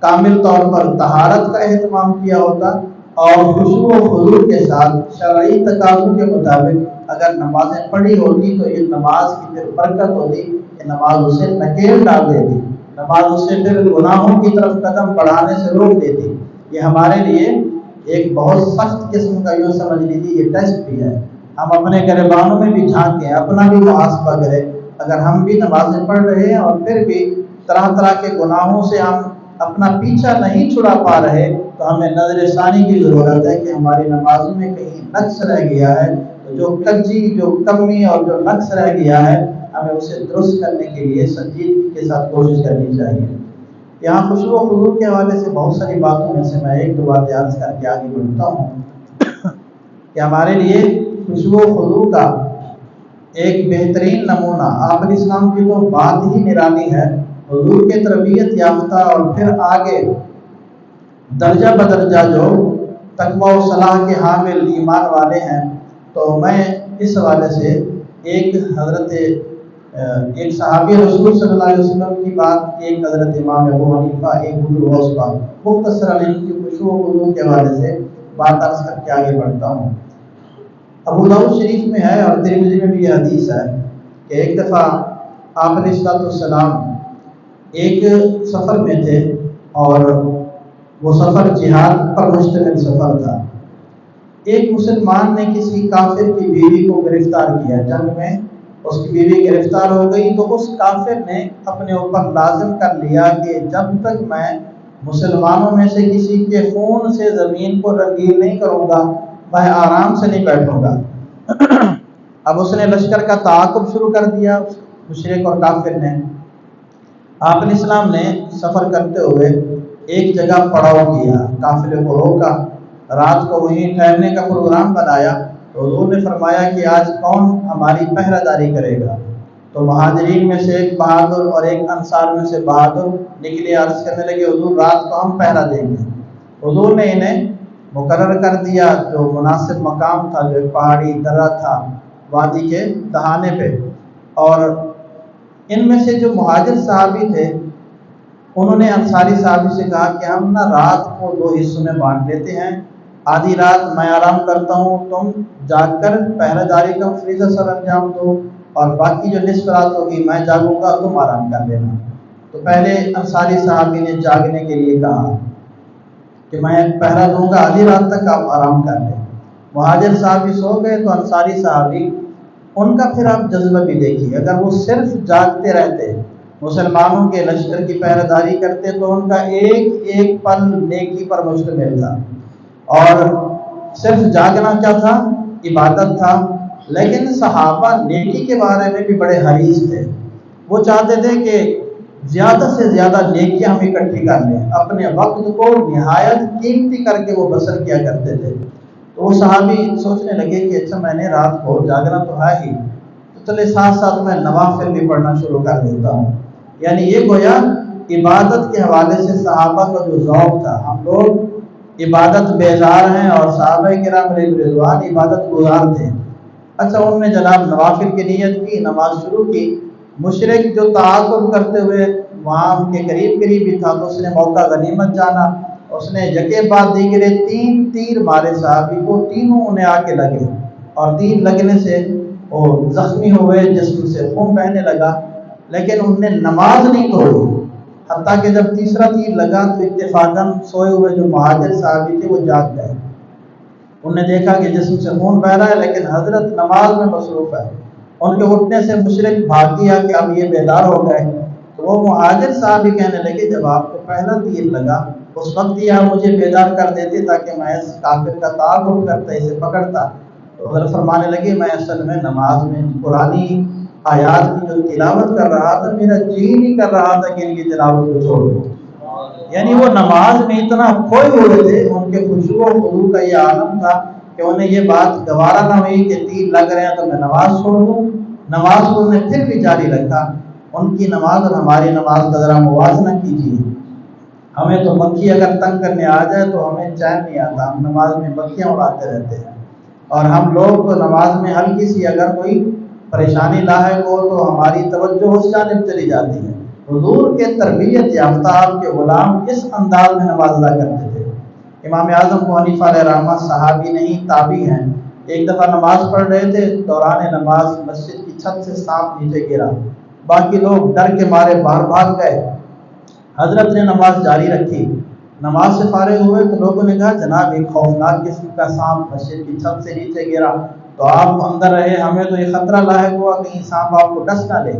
کامل طور پر طہارت کا اہتمام کیا ہوتا اور خشوع و خضوع کے ساتھ شرعی تقاضوں کے مطابق اگر نمازیں پڑھی ہوتی تو یہ نماز کی پھر برکت ہوتی کہ نماز اسے نکیل ڈال دیتی، نماز اسے پھر گناہوں کی طرف قدم بڑھانے سے روک دیتی۔ یہ ہمارے لیے ایک بہت سخت قسم کا یوں سمجھ لیجیے یہ ٹیسٹ بھی ہے۔ ہم اپنے گریبانوں میں بھی جھانکیں، اپنا بھی محاسبہ کریں۔ اگر ہم بھی نمازیں پڑھ رہے ہیں اور پھر بھی طرح طرح کے گناہوں سے ہم اپنا پیچھا نہیں چھڑا پا رہے تو ہمیں نظر ثانی کی ضرورت ہے کہ ہماری نمازوں میں کہیں نقص رہ گیا ہے۔ تو جو کجی، جو کمی اور جو نقص رہ گیا ہے ہمیں اسے درست کرنے کے لیے سنجیدگی کے ساتھ کوشش کرنی چاہیے۔ یہاں خشوع و خضوع کے حوالے سے بہت ساری باتوں میں سے میں ایک دو باتیں عرض کر کے آگے بڑھتا ہوں کہ ہمارے لیے خشوع و خضوع کا ایک بہترین نمونہ آپ علیہ السلام کی تو بات ہی نرالی ہے، حضور کے تربیت یافتہ اور پھر آگے درجہ بدرجہ جو تقویٰ و صلاح کے حامل ایمان والے ہیں۔ تو میں اس حوالے سے ایک صحابی رسول صلی اللہ علیہ وسلم کی بات، ایک حضرت امام ابو حنیفہ، ایک حضور غوث پاک، مختصراً ان کی خشوع و خضوع کے حوالے سے بات عرض کر کے آگے بڑھتا ہوں۔ ابو داؤد شریف میں ہے اور ترمذی میں بھی یہ حدیث ہے کہ ایک دفعہ آپ علیہ السلام ایک سفر میں تھے اور وہ سفر جہاد پر مشتمل سفر تھا۔ ایک مسلمان نے کسی کافر کی بیوی کو گرفتار کیا، جنگ میں اس کی بیوی گرفتار ہو گئی تو اس کافر نے اپنے اوپر لازم کر لیا کہ جب تک میں مسلمانوں میں سے کسی کے خون سے زمین کو رنگین نہیں کروں گا میں آرام سے نہیں بیٹھوں گا۔ اب اس نے لشکر کا تعاقب شروع کر دیا، مشرک اور کافر نے۔ آپ علیہ السلام نے سفر کرتے ہوئے ایک جگہ پڑاؤ کیا، قافلے کو روکا، رات کو وہیں ٹھہرنے کا پروگرام بنایا۔ تو حضور نے فرمایا کہ آج کون ہماری پہرہ داری کرے گا؟ تو مہاجرین میں سے ایک بہادر اور ایک انصار میں سے بہادر نکلے، عرض کرنے لگے حضور رات کو ہم پہرہ دیں گے۔ حضور نے انہیں مقرر کر دیا جو مناسب مقام تھا، جو پہاڑی درہ تھا وادی کے دہانے پہ، اور ان میں سے جو مہاجر صحابی تھے انہوں نے انصاری صحابی سے کہا کہ ہم نا رات کو دو حصوں میں بانٹ لیتے ہیں، آدھی رات میں آرام کرتا ہوں، تم جاگ کر پہرہ داری کا فریضہ سر انجام دو، اور باقی جو نصف رات ہوگی میں جاگوں گا، تم آرام کر لینا۔ تو پہلے انصاری صحابی نے جاگنے کے لیے کہا کہ میں پہرہ دوں گا آدھی رات تک، آپ آرام کر لیں۔ مہاجر صحابی سو گئے تو انصاری صحابی، ان کا پھر آپ جذبہ بھی دیکھیے، اگر وہ صرف جاگتے رہتے، مسلمانوں کے لشکر کی پہرہ داری کرتے تو ان کا ایک ایک پل نیکی پر مشتمل تھا، اور صرف جاگنا کیا تھا؟ عبادت تھا۔ لیکن صحابہ نیکی کے بارے میں بھی بڑے حریص تھے، وہ چاہتے تھے کہ زیادہ سے زیادہ نیکیاں ہم اکٹھی کر لیں، اپنے وقت کو نہایت قیمتی کر کے وہ بسر کیا کرتے تھے۔ تو وہ صحابی سوچنے لگے کہ اچھا میں نے رات کو جاگنا تو ہے ہی، تو چلے ساتھ ساتھ میں نوافل بھی پڑھنا شروع کر دیتا ہوں۔ یعنی یہ گویا عبادت کے حوالے سے صحابہ کا جو ذوق تھا، ہم لوگ عبادت بیزار ہیں اور صحابہ کرام علیہ رضوان عبادت گزار تھے۔ اچھا، انہوں نے جناب نوافل کی نیت کی، نماز شروع کی۔ مشرک جو تعاقب کرتے ہوئے وہاں ان کے قریب قریب ہی تھا تو اس نے موقع غنیمت جانا، اس نے یکے بعد دیگرے 3 تیر مارے صحابی کو، تینوں انہیں آ کے لگے اور تیر لگنے سے وہ زخمی ہوئے، جسم سے خون بہنے لگا، لیکن انہوں نے نماز نہیں توڑی۔ حتیٰ کہ جب تیسرا تیر لگا تو اتفاقاً سوئے ہوئے جو مہاجر صحابی تھے وہ جاگ گئے، انہوں نے دیکھا کہ جسم سے خون بہ رہا ہے لیکن حضرت نماز میں مصروف ہے۔ ان کے اٹھنے سے مشرک بھاگ گیا کہ اب یہ بیدار ہو گئے، تو وہ مہاجر صحابی کہنے لگے جب آپ کو پہلا تیر لگا اس وقت ہی آپ مجھے بیدار کر دیتے تاکہ میں اس کافر کا تعاقب کرتا، اسے پکڑتا۔ تو حضرت فرمانے لگے میں اصل میں نماز میں قرآنی آیات کی جو تلاوت کر رہا تھا، میرا جی نہیں کر رہا تھا کہ ان کی تلاوت کو چھوڑ دوں۔ یعنی وہ نماز میں اتنا کھوئے ہوئے تھے، ان کے خشوع و خضوع کا یہ عالم تھا کہ انہیں یہ بات گوارا نہ ہوئی کہ تیر لگ رہے ہیں تو میں نماز چھوڑ دوں۔ نماز کو انہیں پھر بھی جاری رکھا۔ ان کی نماز اور ہماری نماز کا ذرا موازنہ کیجیے۔ ہمیں تو مکھی اگر تنگ کرنے آ جائے تو ہمیں چین نہیں آتا، ہم نماز میں مکھیاں اڑاتے رہتے ہیں، اور ہم لوگ تو نماز میں ہلکی سی اگر کوئی پریشانی لاحق ہو تو ہماری توجہ اس جانب چلی جاتی ہے۔ حضور کے تربیت یافتہ آپ کے غلام اس انداز میں نماز ادا کرتے تھے۔ امام اعظم ابو حنیفہ علیہ رحمہ صحابی نہیں تابعی ہیں، ایک دفعہ نماز پڑھ رہے تھے، دوران نماز مسجد کی چھت سے سانپ نیچے گرا، باقی لوگ ڈر کے مارے باہر بھاگ گئے، حضرت نے نماز جاری رکھی۔ نماز سے فارغ ہوئے تو لوگوں نے کہا جناب ایک خوفناک قسم کا سانپ مسجد کی چھت سے نیچے گرا، تو آپ اندر رہے، ہمیں تو یہ خطرہ لاحق ہوا کہیں سانپ آپ کو ڈس نہ لے۔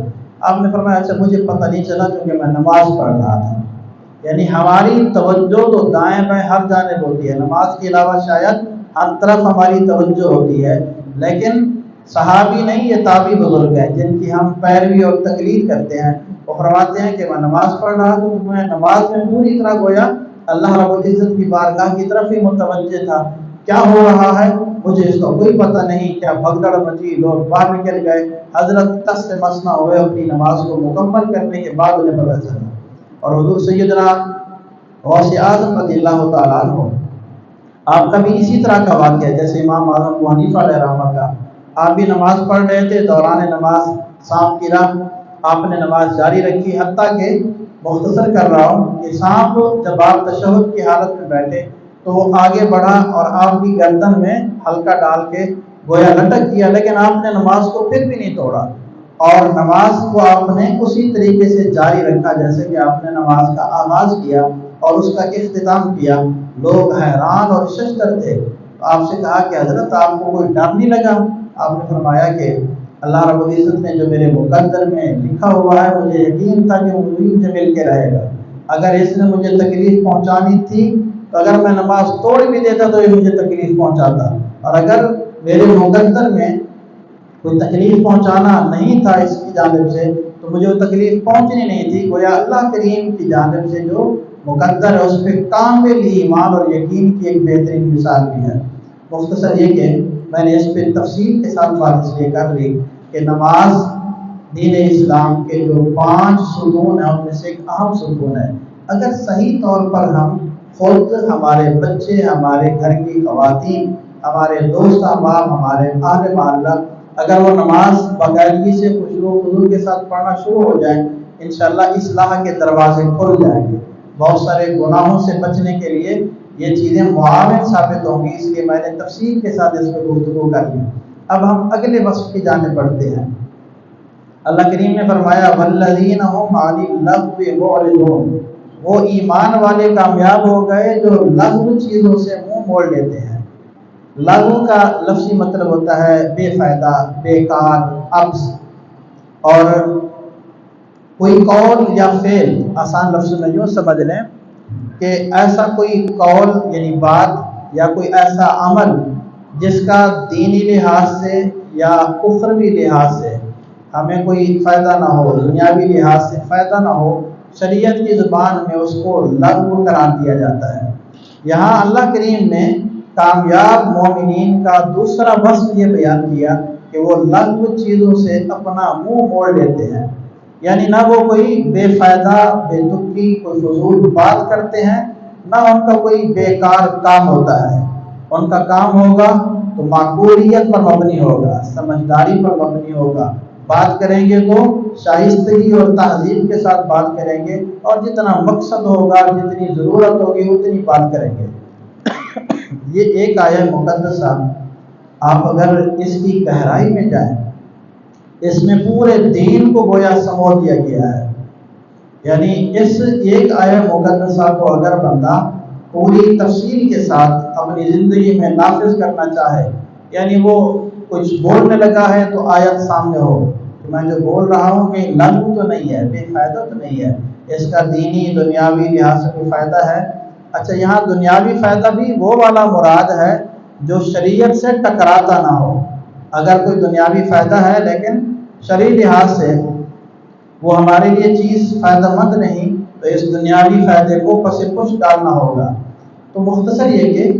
آپ نے فرمایا اچھا مجھے پتہ نہیں چلا کیونکہ میں نماز پڑھ رہا تھا۔ یعنی ہماری توجہ تو دائیں بائیں ہر جانب ہوتی ہے، نماز کے علاوہ شاید ہر طرف ہماری توجہ ہوتی ہے، لیکن صحابی نہیں، یہ تابعی بزرگ ہیں جن کی ہم پیروی اور تقلید کرتے ہیں۔ وہ فرماتے ہیں کہ میں نماز پڑھ رہا تھا تو میں نماز میں پوری طرح گویا اللہ رب العزت کی بارگاہ کی طرف ہی متوجہ تھا، کیا ہو رہا ہے مجھے اس کا کوئی پتہ نہیں، کیا بھگدڑ مچی، لوگ باہر نکل گئے، حضرت تس سے مس نہ ہوئے، اپنی نماز کو مکمل کرنے کے بعد انہیں پتہ چلا۔ اور حضور سیدنا غوث اعظم رضی اللہ تعالیٰ عنہ، آپ کا بھی اسی طرح کا واقعہ ہے جیسے امام اعظم ابو حنیفہ علیہ رحمہ کا، آپ بھی نماز پڑھ رہے تھے، دوران نماز سانپ گرا، آپ نے نماز جاری رکھی، حتیٰ کہ مختصر کر رہا ہوں کہ سانپ جب آپ تشہد کی حالت میں بیٹھے تو وہ آگے بڑھا اور آپ کی گردن میں ہلکا ڈال کے گویا لٹک کیا، لیکن آپ نے نماز کو پھر بھی نہیں توڑا اور نماز کو آپ نے اسی طریقے سے جاری رکھا جیسے کہ آپ نے نماز کا آغاز کیا اور اس کا اختتام کیا۔ لوگ حیران اور ششدر تھے، آپ سے کہا کہ حضرت آپ کو کوئی ڈر نہیں لگا؟ آپ نے فرمایا کہ اللہ رب العزت نے جو میرے مقدر میں لکھا ہوا ہے مجھے یقین تھا کہ وہی مجھے مل کے رہے گا، اگر اس نے مجھے تکلیف پہنچانی تھی تو اگر میں نماز توڑ بھی دیتا تو یہ مجھے تکلیف پہنچاتا، اور اگر میرے مقدر میں کوئی تکلیف پہنچانا نہیں تھا اس کی جانب سے تو مجھے وہ تکلیف پہنچنی نہیں تھی۔ گویا اللہ کریم کی جانب سے جو مقدر ہے اس پہ کامل ایمان اور یقین کی ایک بہترین مثال بھی ہے۔ مختصر یہ کہ میں نے اس پہ تفصیل کے ساتھ بات اس لیے کر لی کہ نماز دین اسلام کے جو 5 ستون ہیں ان میں سے ایک اہم ستون ہے۔ اگر صحیح طور پر ہم خود، ہمارے بچے، ہمارے گھر کی خواتین، ہمارے دوست احباب، ہمارے اہل محلہ اگر وہ نماز باقاعدگی سے خشوع و خضوع کے ساتھ پڑھنا شروع ہو جائیں، انشاءاللہ اصلاح کے دروازے کھل جائیں گے۔ بہت سارے گناہوں سے بچنے کے لیے یہ چیزیں معاون ثابت ہوں گی، اس لیے میں نے تفصیل کے ساتھ اس پہ گفتگو کر لی۔ اب ہم اگلے وصف کی جانب بڑھتے ہیں۔ اللہ کریم نے فرمایا والذین هم عن اللغو معرضون، وہ ایمان والے کامیاب ہو گئے جو لغو چیزوں سے منہ موڑ لیتے ہیں۔ لغو کا لفظی مطلب ہوتا ہے بے فائدہ، بیکار، عبث، اور کوئی قول یا فعل، آسان لفظ میں یوں سمجھ لیں کہ ایسا کوئی قول یعنی بات یا کوئی ایسا عمل جس کا دینی لحاظ سے یا اخروی لحاظ سے ہمیں کوئی فائدہ نہ ہو، دنیاوی لحاظ سے فائدہ نہ ہو، شریعت کی زبان میں اس کو لغو قرار دیا جاتا ہے۔ یہاں اللہ کریم نے کامیاب مومنین کا دوسرا وصف یہ بیان کیا کہ وہ لغو چیزوں سے اپنا منہ موڑ لیتے ہیں۔ یعنی نہ وہ کوئی بے فائدہ بے تکی کوئی فضول بات کرتے ہیں، نہ ان کا کوئی بیکار کام ہوتا ہے۔ ان کا کام ہوگا تو معقولیت پر مبنی ہوگا، سمجھداری پر مبنی ہوگا، بات کریں گے تو شائستگی اور تہذیب کے ساتھ بات کریں گے، اور جتنا مقصد ہوگا جتنی ضرورت ہوگی اتنی بات کریں گے۔ یہ ایک آیت مقدسہ آپ اگر اس کی گہرائی میں جائیں، اس میں پورے دین کو گویا سمو دیا گیا ہے۔ یعنی اس ایک آیت مقدسہ کو اگر بندہ پوری تفصیل کے ساتھ اپنی زندگی میں نافذ کرنا چاہے، یعنی وہ کچھ بولنے لگا ہے تو آیت سامنے ہو کہ میں جو بول رہا ہوں کہ لغو تو نہیں ہے، بے فائدہ تو نہیں ہے، اس کا دینی دنیاوی لحاظ سے کوئی فائدہ ہے۔ اچھا، یہاں دنیاوی فائدہ بھی وہ والا مراد ہے جو شریعت سے ٹکراتا نہ ہو۔ اگر کوئی دنیاوی فائدہ ہے لیکن شرعی لحاظ سے وہ ہمارے لیے چیز فائدہ مند نہیں، تو اس دنیاوی فائدے کو پس پش ڈالنا ہوگا۔ تو مختصر یہ کہ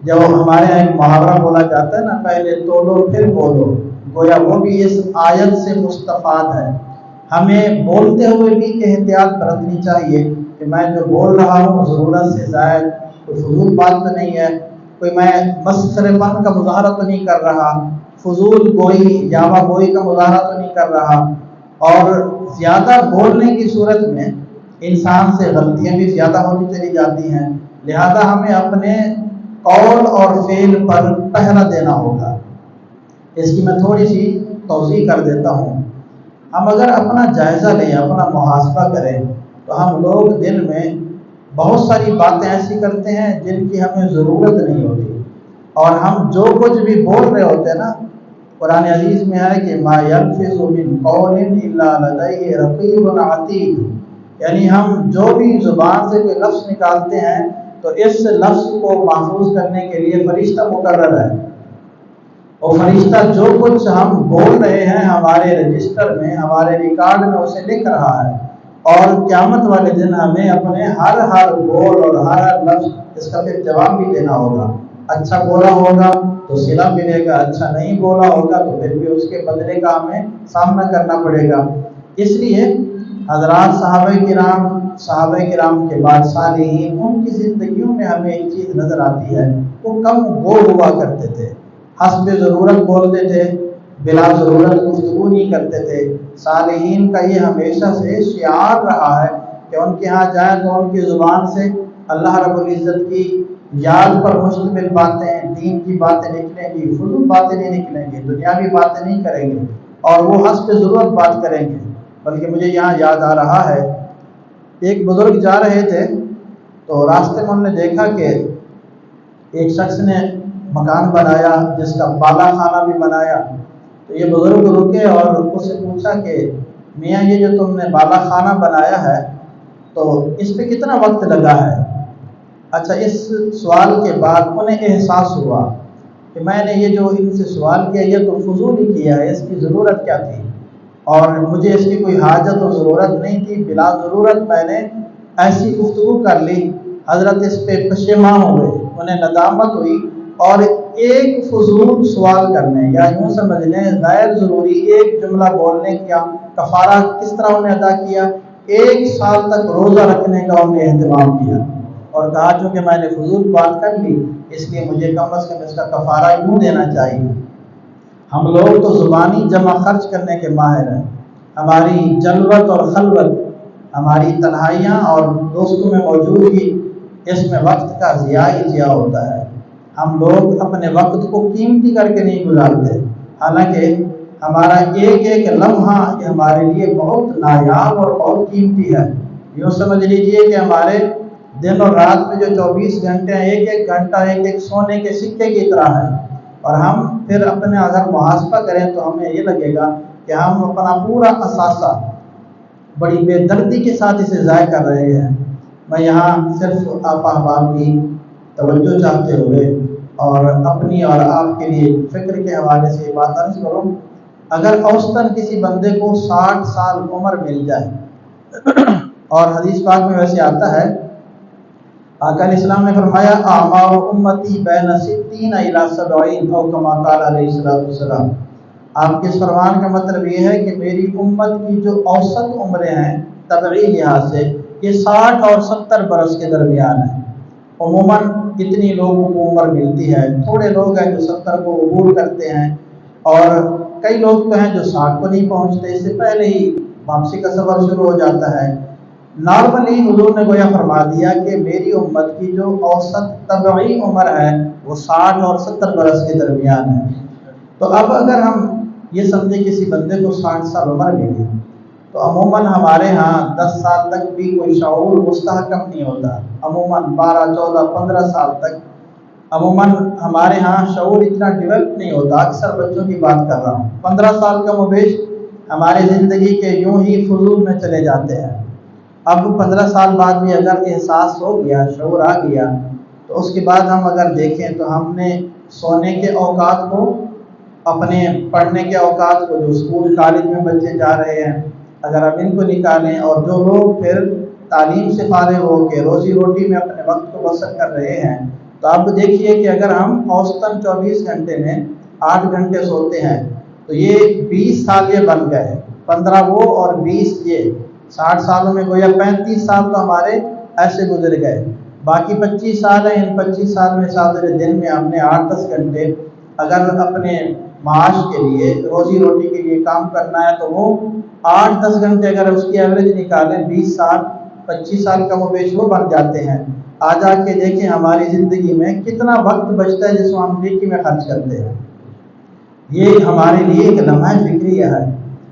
جب ہمارے یہاں ایک محاورہ بولا جاتا ہے نا، پہلے تولو پھر بولو، گویا وہ بھی اس آیت سے مستفاد ہے۔ ہمیں بولتے ہوئے بھی احتیاط برتنی چاہیے کہ میں جو بول رہا ہوں ضرورت سے زائد کوئی فضول بات تو نہیں ہے، کوئی میں مسخرے پن کا مظاہرہ تو نہیں کر رہا، فضول گوئی یاوہ گوئی کا مظاہرہ تو نہیں کر رہا۔ اور زیادہ بولنے کی صورت میں انسان سے غلطیاں بھی زیادہ ہوتی چلی جاتی ہیں، لہذا ہمیں اپنے قول اور فعل پر پہرا دینا ہوگا۔ اس کی میں تھوڑی سی توضیح کر دیتا ہوں۔ ہم اگر اپنا جائزہ لیں، اپنا محاسبہ کریں، تو ہم لوگ دل میں بہت ساری باتیں ایسی کرتے ہیں جن کی ہمیں ضرورت نہیں ہوتی، اور ہم جو کچھ بھی بول رہے ہوتے ہیں نا، قرآن عزیز میں ہے کہ ما یلفظ من قول الا لدیہ رقیب عتید، یعنی ہم جو بھی زبان سے کوئی لفظ نکالتے ہیں تو اس لفظ کو محفوظ کرنے کے لیے فرشتہ مقرر ہے، اور فرشتہ جو کچھ ہم بول رہے ہیں ہمارے رجسٹر میں، ہمارے ریکارڈ میں اسے لکھ رہا ہے، اور قیامت والے دن ہمیں اپنے ہر بول اور ہر لفظ اس کا پھر جواب بھی دینا ہوگا۔ اچھا بولا ہوگا تو صلہ ملے گا، اچھا نہیں بولا ہوگا تو پھر بھی اس کے بدلے کا ہمیں سامنا کرنا پڑے گا۔ اس لیے حضرات صحابہ کرام کے بعد صالحین، ان کی زندگیوں میں ہمیں ایک چیز نظر آتی ہے، وہ کم گو ہوا کرتے تھے، حسب ضرورت بولتے تھے، بلا ضرورت گفتگو نہیں کرتے تھے۔ صالحین کا یہ ہمیشہ سے شعار رہا ہے کہ ان کے ہاں جائیں تو ان کی زبان سے اللہ رب العزت کی یاد پر مشتمل باتیں، دین کی باتیں نکلیں گی، فضول باتیں نہیں نکلیں گی، دنیاوی باتیں نہیں کریں گے، اور وہ حسب ضرورت بات کریں گے۔ بلکہ مجھے یہاں یاد آ رہا ہے، ایک بزرگ جا رہے تھے تو راستے میں انہوں نے دیکھا کہ ایک شخص نے مکان بنایا جس کا بالا خانہ بھی بنایا، تو یہ بزرگ رکے اور اس سے پوچھا کہ میاں یہ جو تم نے بالا خانہ بنایا ہے تو اس پہ کتنا وقت لگا ہے؟ اچھا، اس سوال کے بعد انہیں احساس ہوا کہ میں نے یہ جو ان سے سوال کیا یہ تو فضول ہی کیا ہے، اس کی ضرورت کیا تھی، اور مجھے اس کی کوئی حاجت و ضرورت نہیں تھی، بلا ضرورت میں نے ایسی گفتگو کر لی۔ حضرت اس پہ پشیمان ہوئے، انہیں ندامت ہوئی، اور ایک فضول سوال کرنے یا یوں سمجھ لیں غیر ضروری ایک جملہ بولنے کا کفارہ کس طرح انہیں ادا کیا؟ 1 سال تک روزہ رکھنے کا انہیں اہتمام کیا، اور کہا چونکہ میں نے فضول بات کر لی اس لیے مجھے کم از کم اس کا کفارہ یوں دینا چاہیے۔ ہم لوگ تو زبانی جمع خرچ کرنے کے ماہر ہیں، ہماری جلوت اور خلوت، ہماری تنہائیاں اور دوستوں میں موجودگی، اس میں وقت کا ضیاع ہی ضیاع ہوتا ہے۔ ہم لوگ اپنے وقت کو قیمتی کر کے نہیں گزارتے، حالانکہ ہمارا ایک ایک لمحہ یہ ہمارے لیے بہت نایاب اور بہت قیمتی ہے۔ یوں سمجھ لیجئے کہ ہمارے دن اور رات میں جو 24 گھنٹے ہیں، ایک ایک گھنٹہ ایک ایک سونے کے سکے کی طرح ہے، اور ہم پھر اپنے اگر محاسبہ کریں تو ہمیں یہ لگے گا کہ ہم اپنا پورا اثاثہ بڑی بے دردی کے ساتھ اسے ضائع کر رہے ہیں۔ میں یہاں صرف آپ احباب کی توجہ چاہتے ہوئے اور اپنی اور آپ کے لیے فکر کے حوالے سے یہ بات عرض کروں، اگر اوسطاً کسی بندے کو 60 سال عمر مل جائے، اور حدیث پاک میں ویسے آتا ہے، آقا علیہ السلام نے فرمایا اعمار امتی بین 60 الی 70 او کما قال علیہ الصلوۃ والسلام، آپ کے اس فرمان کا مطلب یہ ہے کہ میری امت کی جو اوسط عمریں ہیں طبعی لحاظ سے یہ 60 اور 70 برس کے درمیان ہے۔ عموماً اتنی لوگوں کو عمر ملتی ہے، تھوڑے لوگ ہیں جو 70 کو عبور کرتے ہیں، اور کئی لوگ تو ہیں جو 60 کو نہیں پہنچتے، اس سے پہلے ہی واپسی کا سفر شروع ہو جاتا ہے۔ نارملی حضور نے گویا فرما دیا کہ میری امت کی جو اوسط طبعی عمر ہے وہ 60 اور 70 برس کے درمیان ہے۔ تو اب اگر ہم یہ سمجھیں کسی بندے کو 60 سال عمر ملی تو عموماً ہمارے ہاں 10 سال تک بھی کوئی شعور مستحکم نہیں ہوتا، عموماً 12 14 15 سال تک عموماً ہمارے ہاں شعور اتنا ڈیولپ نہیں ہوتا۔ اکثر بچوں کی بات کر رہا ہوں، 15 سال کا مبیش ہماری زندگی کے یوں ہی فضول میں چلے جاتے ہیں۔ اب 15 سال بعد بھی اگر احساس ہو گیا، شعور آ گیا، تو اس کے بعد ہم اگر دیکھیں تو ہم نے سونے کے اوقات کو، اپنے پڑھنے کے اوقات کو، جو اسکول کالج میں بچے جا رہے ہیں اگر ہم ان کو نکالیں، اور جو لوگ پھر تعلیم سے فارغ ہو کے روزی روٹی میں اپنے وقت کو بسر کر رہے ہیں، تو آپ دیکھیے کہ اگر ہم اوسطاً 24 گھنٹے میں 8 گھنٹے سوتے ہیں تو یہ 20 سال یہ بن گئے، 15 وہ اور 20 یہ، 60 سالوں میں گویا 35 سال تو ہمارے ایسے گزر گئے۔ باقی 25 سال ہیں، ان 25 سال میں ساتھ دن میں ہم نے 8-10 گھنٹے اگر اپنے معاش کے لیے، روزی روٹی کے لیے کام کرنا ہے تو وہ 8-10 گھنٹے اگر اس کی ایوریج نکالیں، 20 سال 25 سال کا وہ بیش وہ بن جاتے ہیں۔ آج آ کے دیکھیں ہماری زندگی میں کتنا وقت بچتا ہے جس کو ہم نیکی میں خرچ کرتے ہیں۔ یہ ہمارے لیے ایک لمحہ فکریہ ہے۔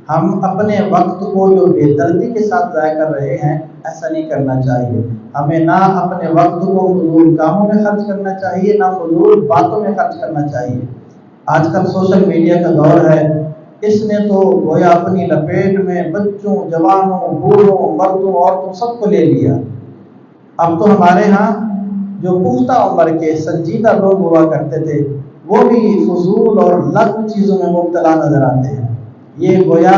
ہم اپنے وقت کو جو بے دردی کے ساتھ ضائع کر رہے ہیں، ایسا نہیں کرنا چاہیے۔ ہمیں نہ اپنے وقت کو فضول کاموں میں خرچ کرنا چاہیے، نہ فضول باتوں میں خرچ کرنا چاہیے۔ آج کل سوشل میڈیا کا دور ہے، اس نے تو گویا اپنی لپیٹ میں بچوں، جوانوں، بوڑھوں، مردوں، عورتوں سب کو لے لیا۔ اب تو ہمارے ہاں جو پختہ عمر کے سنجیدہ لوگ ہوا کرتے تھے وہ بھی فضول اور لغو چیزوں میں مبتلا نظر آتے ہیں۔ یہ گویا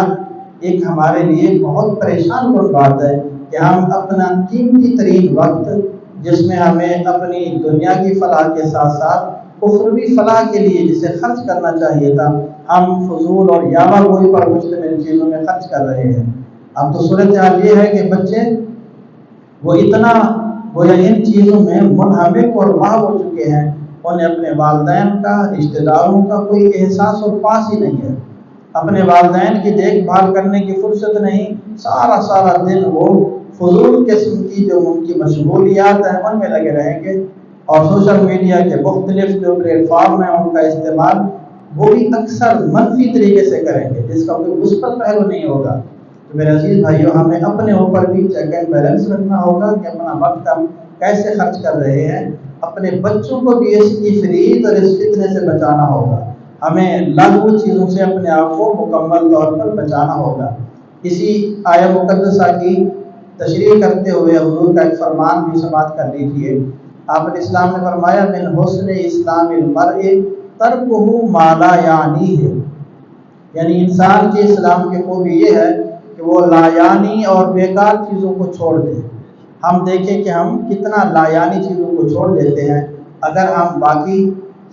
ایک ہمارے لیے بہت پریشان کن بات ہے کہ ہم اپنا قیمتی ترین وقت، جس میں ہمیں اپنی دنیا کی فلاح کے ساتھ ساتھ اخروی فلاح کے لیے جسے خرچ کرنا چاہیے تھا، ہم فضول اور یاوہ گوئی پر مشتمل چیزوں میں خرچ کر رہے ہیں۔ اب تو صورتحال یہ ہے کہ بچے وہ اتنا گویا ان چیزوں میں منہمک اور ماہ ہو چکے ہیں، انہیں اپنے والدین کا، رشتہ داروں کا کوئی احساس اور پاس ہی نہیں ہے۔ اپنے والدین کی دیکھ بھال کرنے کی فرصت نہیں، سارا دن وہ فضول قسم کی جو ان کی مشغولیات ہیں ان میں لگے رہیں گے، اور سوشل میڈیا کے مختلف جو پلیٹ فارم ہیں ان کا استعمال وہ بھی اکثر منفی طریقے سے کریں گے، جس کا کوئی مثبت پہلو نہیں ہوگا۔ تو میرے عزیز بھائیو، ہمیں اپنے اوپر بھی چیک اینڈ بیلنس رکھنا ہوگا کہ اپنا وقت ہم کیسے خرچ کر رہے ہیں۔ اپنے بچوں کو بھی اس کی فریب اور اس فتنے سے بچانا ہوگا۔ ہمیں لغو چیزوں سے اپنے آپ کو مکمل طور پر بچانا ہوگا۔ اسی آیہ مقدسہ کی تشریح کرتے ہوئے حضور کا ایک فرمان بھی سماعت کر لیجیے۔ آپ نے اسلام نے فرمایا من حسن اسلام المرء ترکہ ما لا یعنیہ، یعنی انسان کے اسلام کی خوبی یہ ہے کہ وہ لا یعنی اور بیکار چیزوں کو چھوڑ دے۔ ہم دیکھیں کہ ہم کتنا لا یعنی چیزوں کو چھوڑ دیتے ہیں۔ اگر ہم باقی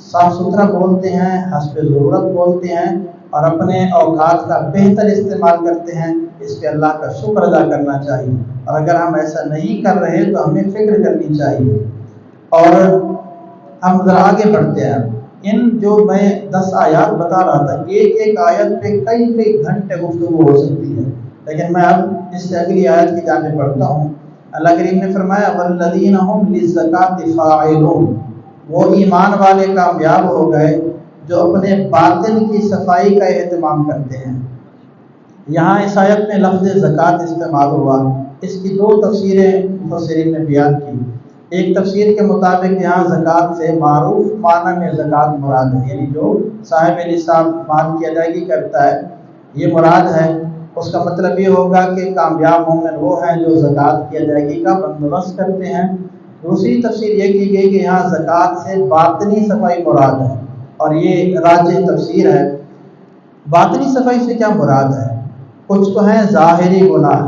صاف ستھرا بولتے ہیں، حسب ضرورت بولتے ہیں اور اپنے اوقات کا بہتر استعمال کرتے ہیں، اس پہ اللہ کا شکر ادا کرنا چاہیے۔ اور اگر ہم ایسا نہیں کر رہے تو ہمیں فکر کرنی چاہیے۔ اور ہم ذرا آگے بڑھتے ہیں۔ ان جو میں 10 آیات بتا رہا تھا، ایک آیت پہ کئی گھنٹے گفتگو ہو سکتی ہے، لیکن میں اب اس سے اگلی آیت کی جانب بڑھتا ہوں۔ اللہ کریم نے فرمایا والذین هم للزکاۃ فاعلون، وہ ایمان والے کامیاب ہو گئے جو اپنے باطن کی صفائی کا اہتمام کرتے ہیں۔ یہاں اس آیت میں لفظ زکوٰۃ استعمال ہوا، اس کی 2 تفسیریں مفسرین نے بیان کی۔ ایک تفسیر کے مطابق یہاں زکوٰۃ سے معروف معنی میں زکوٰۃ مراد ہے، یعنی جو صاحب نصاب مال کی ادائیگی کرتا ہے یہ مراد ہے۔ اس کا مطلب یہ ہوگا کہ کامیاب مومن وہ ہیں جو زکوٰۃ کی ادائیگی کا بندوبست کرتے ہیں۔ دوسری تفسیر یہ کی گئی کہ یہاں زکوٰۃ سے باطنی صفائی مراد ہے، اور یہ راجح تفسیر ہے۔ باطنی صفائی سے کیا مراد ہے؟ کچھ تو ہیں ظاہری گناہ،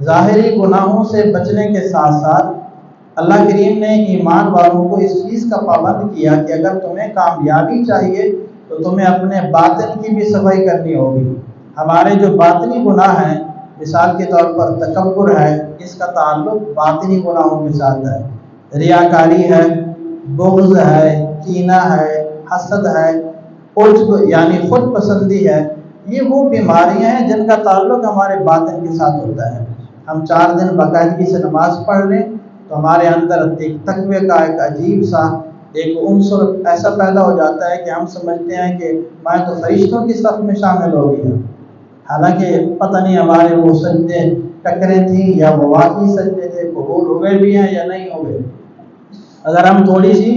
ظاہری گناہوں سے بچنے کے ساتھ ساتھ اللہ کریم نے ایمان والوں کو اس چیز کا پابند کیا کہ اگر تمہیں کامیابی چاہیے تو تو تمہیں اپنے باطن کی بھی صفائی کرنی ہوگی۔ ہمارے جو باطنی گناہ ہیں، مثال کے طور پر تکبر ہے، اس کا تعلق باطنی گناہوں کے ساتھ ہے۔ ریاکاری ہے، بغض ہے، کینہ ہے، حسد ہے، عجب یعنی خود پسندی ہے، یہ وہ بیماریاں ہیں جن کا تعلق ہمارے باطن کے ساتھ ہوتا ہے۔ ہم 4 دن باقاعدگی سے نماز پڑھ لیں تو ہمارے اندر ایک تقوی کا ایک عجیب سا ایک عنصر ایسا پیدا ہو جاتا ہے کہ ہم سمجھتے ہیں کہ میں تو فرشتوں کی صف میں شامل ہو گیا، حالانکہ پتہ نہیں ہمارے وہ سجدے ٹکرے تھیں یا وہ واقعی سجدے تھے، قبول ہوئے بھی ہیں یا نہیں ہوئے۔ اگر ہم تھوڑی سی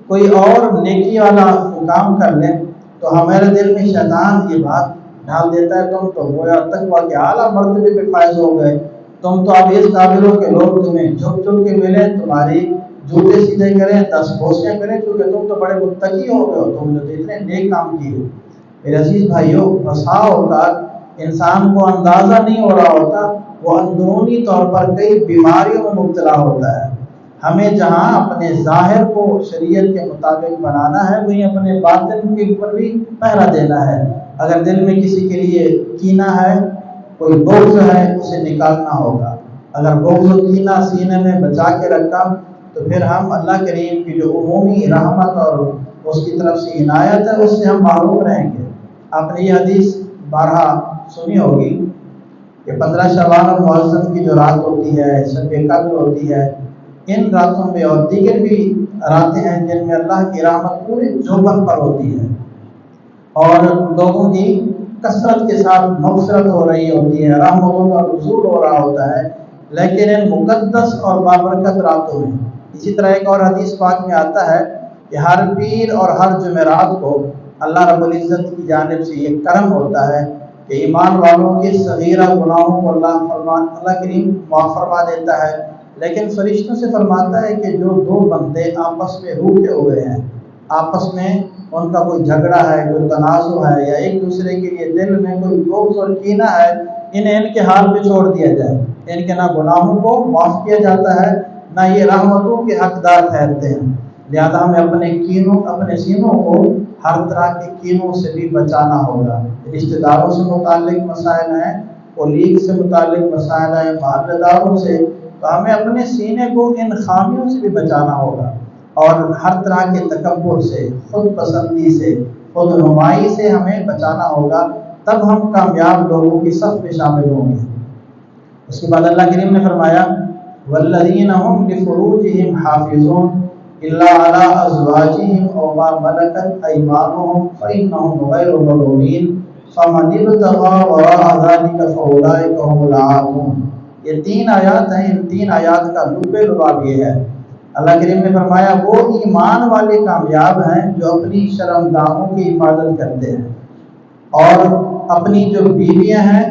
کوئی اور نیکی والا کام کر لیں تو ہمارے دل میں شیطان یہ بات ڈال دیتا ہے، تم تو گویا تقویٰ کے اعلیٰ مرتبے پہ فائز ہو گئے، تم تو اب اس قابل ہو کہ لوگ تمہیں جھک جھک کے ملیں، تمہاری جوتے سیدھے کریں، 10 بوسیاں کریں، کیونکہ تم تو بڑے متقی ہو گئے ہو، تم نے تو اتنے نیک کام کیے۔ میرے عزیز بھائیوں، بسا اوقات انسان کو اندازہ نہیں ہو رہا ہوتا، وہ اندرونی طور پر کئی بیماریوں میں مبتلا ہوتا ہے۔ ہمیں جہاں اپنے ظاہر کو شریعت کے مطابق بنانا ہے، وہیں اپنے باطن کے اوپر بھی پہرا دینا ہے۔ اگر دل میں کسی کے لیے کینہ ہے، کوئی بغض ہے، اسے نکالنا ہوگا۔ اگر بغض و کینہ سینے میں بچا کے رکھا تو پھر ہم اللہ کریم کی جو عمومی رحمت اور اس کی طرف سے عنایت ہے، اس سے ہم محروم رہیں گے۔ آپ نے یہ حدیث بارہا سنی ہوگی کہ 15 شعبان المعظم کی جو رات ہوتی ہے، شب قدر ہوتی ہے، ان راتوں میں اور دیگر بھی راتیں ہیں جن میں اللہ کی رحمت پورے جوبن پر ہوتی ہے اور لوگوں کی کثرت کے ساتھ مغفرت ہو رہی ہوتی ہے، رحمتوں کا نزول ہو رہا ہوتا ہے، لیکن ان مقدس اور بابرکت راتوں میں اسی طرح ایک اور حدیث پاک میں آتا ہے کہ ہر پیر اور ہر جمعرات کو اللہ رب العزت کی جانب سے یہ کرم ہوتا ہے کہ ایمان والوں کے صغیرہ گناہوں کو اللہ کریم معاف فرما دیتا ہے، لیکن فرشتوں سے فرماتا ہے کہ جو 2 بندے آپس میں روٹے ہوئے ہیں، آپس میں ان کا کوئی جھگڑا ہے، کوئی تنازع ہے، یا ایک دوسرے کے لیے دل میں کوئی بغض اور کینہ ہے، انہیں ان کے حال پہ چھوڑ دیا جائے، ان کے نہ گناہوں کو معاف کیا جاتا ہے، نہ یہ رحمتوں کے حقدار ٹھہرتے ہیں۔ لہذا ہمیں اپنے سینوں کو ہر طرح کے کینوں سے بھی بچانا ہوگا۔ رشتہ داروں سے متعلق مسائل ہیں، کولیگ سے متعلق مسائل ہیں، محلہ داروں سے، تو ہمیں اپنے سینے کو ان خامیوں سے بھی بچانا ہوگا اور ہر طرح کے تکبر سے، خود پسندی سے، خود نمائی سے ہمیں بچانا ہوگا، تب ہم کامیاب لوگوں کی صف میں شامل ہوں گے۔ اس کے بعد اللہ کریم نے فرمایا والذین هم لفروجهم حافظون الا علی ازواجهم او ما ملکت ایمانهم فانهم غیر ملومین فمن ابتغى وراء ذلك فاولئک هم العادون۔ یہ 3 آیات ہیں، ان 3 آیات کا لب لباب یہ ہے، اللہ کریم نے فرمایا وہ ایمان والے کامیاب ہیں جو اپنی شرمگاہوں کی حفاظت کرتے ہیں اور اپنی جو بیویاں ہیں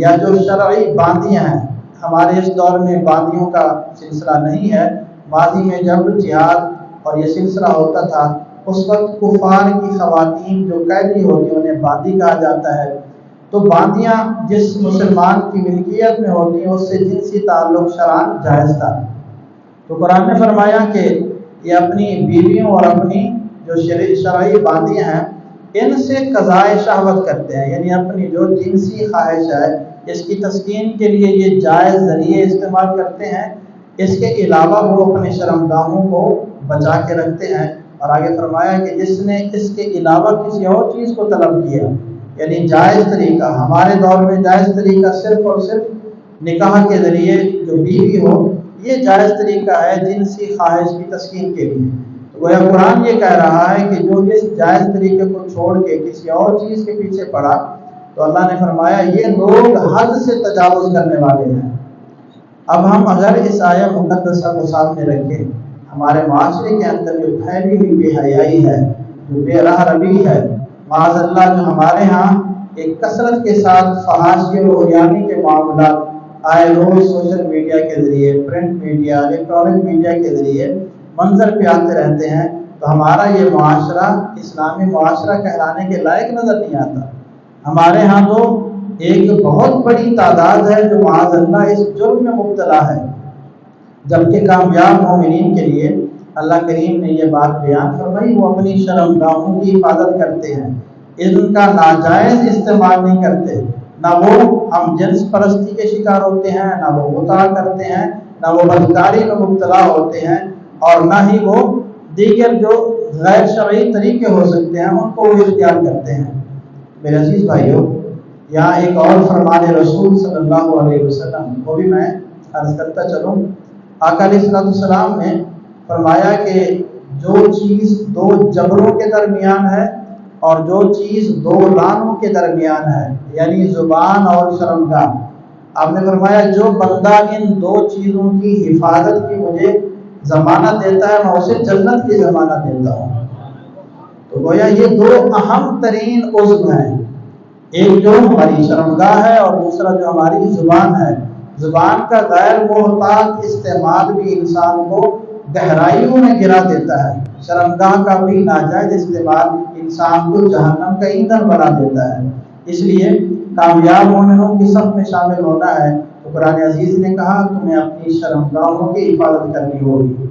یا جو شرعی باندیاں ہیں۔ ہمارے اس دور میں باندیوں کا سلسلہ نہیں ہے، ماضی میں جب جہاد اور یہ سلسلہ ہوتا تھا اس وقت کفار کی خواتین جو قیدی ہوتی ہیں انہیں باندی کہا جاتا ہے، تو باندیاں جس مسلمان کی ملکیت میں ہوتی ہیں اس سے جنسی تعلق شرعاً جائز تھا، تو قرآن نے فرمایا کہ یہ اپنی بیویوں اور اپنی جو شرعی باندیاں ہیں ان سے قضائے شہوت کرتے ہیں، یعنی اپنی جو جنسی خواہش ہے اس کی تسکین کے لیے یہ جائز ذریعے استعمال کرتے ہیں، اس کے علاوہ وہ اپنے شرمگاہوں کو بچا کے رکھتے ہیں۔ اور آگے فرمایا کہ جس نے اس کے علاوہ کسی اور چیز کو طلب کیا، یعنی جائز طریقہ، ہمارے دور میں جائز طریقہ صرف اور صرف نکاح کے ذریعے جو بیوی ہو، یہ جائز طریقہ ہے جنسی خواہش کی تسکین کے لیے۔ تو گویا قرآن یہ کہہ رہا ہے کہ جو اس جائز طریقے کو چھوڑ کے کسی اور چیز کے پیچھے پڑا تو اللہ نے فرمایا یہ لوگ حد سے تجاوز کرنے والے ہیں۔ اب ہم اگر اس آیہ مقدسہ کو سامنے رکھیں، ہمارے معاشرے کے اندر جو پھیلی ہوئی بے حیائی ہے، جو بے راہ روی ہے، معاذ اللہ جو ہمارے ہاں ایک کثرت کے ساتھ فحاشی اور عریانی کے معاملات آئے روز سوشل میڈیا کے ذریعے، پرنٹ میڈیا، الیکٹرانک میڈیا کے ذریعے منظر پہ آتے رہتے ہیں، تو ہمارا یہ معاشرہ اسلامی معاشرہ کہلانے کے لائق نظر نہیں آتا۔ ہمارے ہاں تو ایک بہت بڑی تعداد ہے جو معاذ اللہ اس جرم میں مبتلا ہے، جبکہ کامیاب مومنین کے لیے اللہ کریم نے یہ بات بیان فرمائی، وہ اپنی شرمگاہوں کی حفاظت کرتے ہیں، ان کا ناجائز استعمال نہیں کرتے، نہ وہ ہم جنس پرستی کے شکار ہوتے ہیں، نہ وہ متع کرتے ہیں، نہ وہ بدکاری میں مبتلا ہوتے ہیں، اور نہ ہی وہ دیگر جو غیر شرعی طریقے ہو سکتے ہیں ان کو وہ اختیار کرتے ہیں۔ میرے عزیز بھائیوں، یہاں ایک اور فرمان رسول صلی اللہ علیہ وسلم کو بھی میں عرض کرتا چلوں۔ آقا علیہ السلام نے فرمایا کہ جو چیز دو جبڑوں کے درمیان ہے اور جو چیز دو رانوں کے درمیان ہے، یعنی زبان اور شرمگاہ، آپ نے فرمایا جو بندہ ان دو چیزوں کی حفاظت کی مجھے ضمانت دیتا ہے میں اسے جنت کی ضمانت دیتا ہوں۔ تو گویا یہ دو اہم ترین عضو ہیں، ایک جو ہماری شرمگاہ ہے اور دوسرا جو ہماری زبان ہے۔ زبان کا غیر محتاط استعمال بھی انسان کو گہرائیوں میں گرا دیتا ہے، شرمگاہ کا بھی ناجائز استعمال انسان کو جہنم کا ایندھن بنا دیتا ہے۔ اس لیے کامیاب مومنوں کی صف میں شامل ہونا ہے تو قرآن عزیز نے کہا تمہیں اپنی شرمگاہوں کی حفاظت کرنی ہوگی۔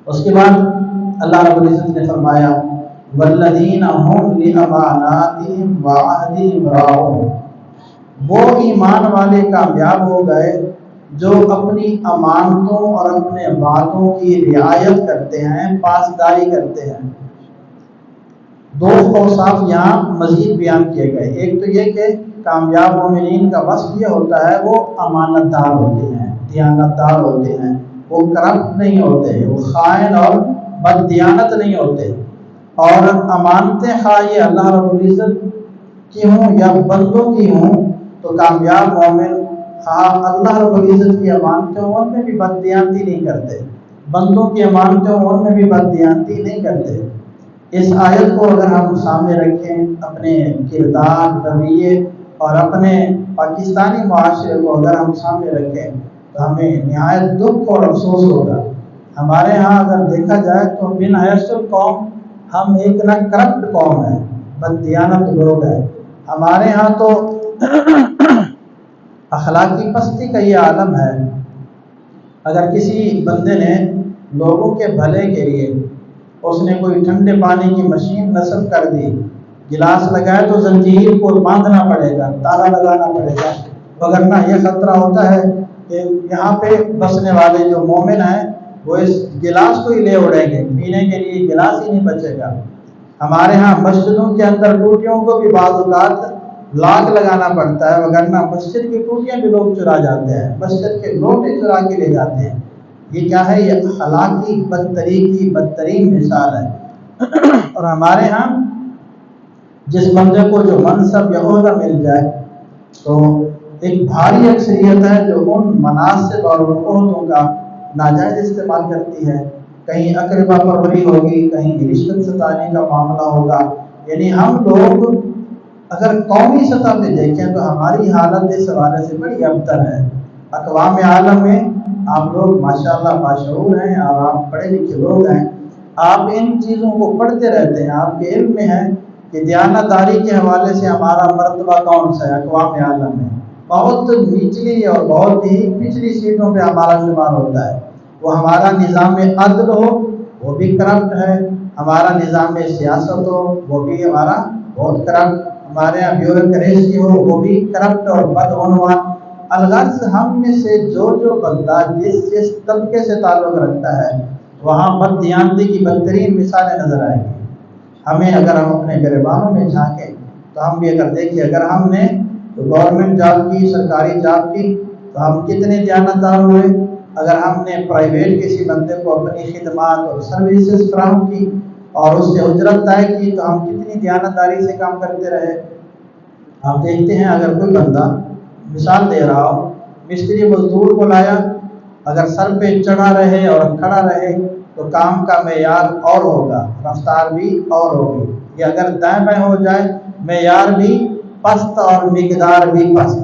اس کے بعد اللہ رب العزت نے فرمایا والذین هم لأماناتهم وعہدهم راعون، وہ ایمان والے کامیاب ہو گئے جو اپنی امانتوں اور اپنے وعدوں کی رعایت کرتے ہیں، پاسداری کرتے ہیں۔ دو اوصاف یہاں مزید بیان کیے گئے، ایک تو یہ کہ کامیاب مومنین کا وصف یہ ہوتا ہے وہ امانت دار ہوتے ہیں، دیانت دار ہوتے ہیں، وہ کرپٹ نہیں ہوتے، وہ خائن اور بد دیانت نہیں ہوتے، اور امانتیں خواہ یہ اللہ رب العزت کی ہوں یا بندوں کی ہوں تو کامیاب مومن خواہ اللہ رب العزت کی امانتیں ہوں ان میں بھی بد دیانتی نہیں کرتے، بندوں کی امانتیں ہوں ان میں بھی بد دیانتی نہیں کرتے۔ اس آیت کو اگر ہم سامنے رکھیں، اپنے کردار، رویے اور اپنے پاکستانی معاشرے کو اگر ہم سامنے رکھیں تو ہمیں نہایت دکھ اور افسوس ہوگا۔ ہمارے ہاں اگر دیکھا جائے تو بن حیث القوم ہم ایک نہ کرپٹ قوم ہے، بد دیانت لوگ ہیں۔ ہمارے ہاں تو اخلاقی پستی کا یہ عالم ہے، اگر کسی بندے نے لوگوں کے بھلے کے لیے اس نے کوئی ٹھنڈے پانی کی مشین نصب کر دی، گلاس لگائے تو زنجیر کو باندھنا پڑے گا، تالا لگانا پڑے گا، وگرنہ یہ خطرہ ہوتا ہے کہ یہاں پہ بسنے والے جو مومن ہیں وہ اس گلاس کو ہی لے اڑیں گے، پینے کے لیے گلاس ہی نہیں بچے گا۔ ہمارے ہاں مسجدوں کے اندر ٹوٹیوں کو بھی بعض اوقات لاک لگانا پڑتا ہے، وگرنہ مسجد کی ٹوٹیاں بھی لوگ چرا جاتے ہیں، مسجد کے لوٹے چرا کے لے جاتے ہیں۔ یہ کیا ہے؟ یہ اخلاقی بدتری کی بدترین مثال ہے۔ اور ہمارے ہاں جس بندے کو جو منصب یا عہدہ مل جائے تو ایک بھاری اکثریت ہے جو ان مناصب اور ان عہدوں کا ناجائز استعمال کرتی ہے، کہیں اقربا پروری ہوگی، کہیں رشوت ستانی کا معاملہ ہوگا۔ یعنی ہم لوگ اگر قومی سطح پہ دیکھیں تو ہماری حالت اس حوالے سے بڑی ابتر ہے۔ اقوام عالم میں آپ لوگ ماشاءاللہ باشعور ہیں اور آپ پڑھے لکھے لوگ ہیں، آپ ان چیزوں کو پڑھتے رہتے ہیں، آپ کے علم میں ہے کہ دیانتداری کے حوالے سے ہمارا مرتبہ کون سا ہے اقوام عالم میں؟ بہت نچلی اور بہت ہی پچھلی سیٹوں پہ ہمارا شمار ہوتا ہے۔ وہ ہمارا نظام عدل ہو وہ بھی کرپٹ ہے، ہمارا نظام سیاست ہو وہ بھی ہمارا بہت کرپٹ، ہمارے یہاں بیوروکریسی ہو وہ بھی کرپٹ اور بدعنوان۔ الغرض ہم میں سے جو بندہ جس طبقے سے تعلق رکھتا ہے وہاں بد دیانتی کی بدترین مثالیں نظر آئیں گی۔ ہمیں اگر ہم اپنے گریبانوں میں جھانکیں تو ہم بھی اگر دیکھیں، اگر ہم نے گورنمنٹ جاب کی، سرکاری جاب کی تو ہم کتنے دیانتدار ہوئے، اگر ہم نے پرائیویٹ کسی بندے کو اپنی خدمات اور سروسز فراہم کی اور اس سے اجرت طے کی تو ہم کتنی دیانتداری سے کام کرتے رہے۔ آپ دیکھتے ہیں اگر کوئی بندہ مثال دے رہا ہو، مستری مزدور کو لایا، اگر سر پہ چڑھا رہے اور کھڑا رہے تو کام کا معیار اور ہوگا، رفتار بھی اور ہوگی۔ یہ اگر دائیں بائیں ہو جائے معیار بھی پست اور مقدار بھی پست۔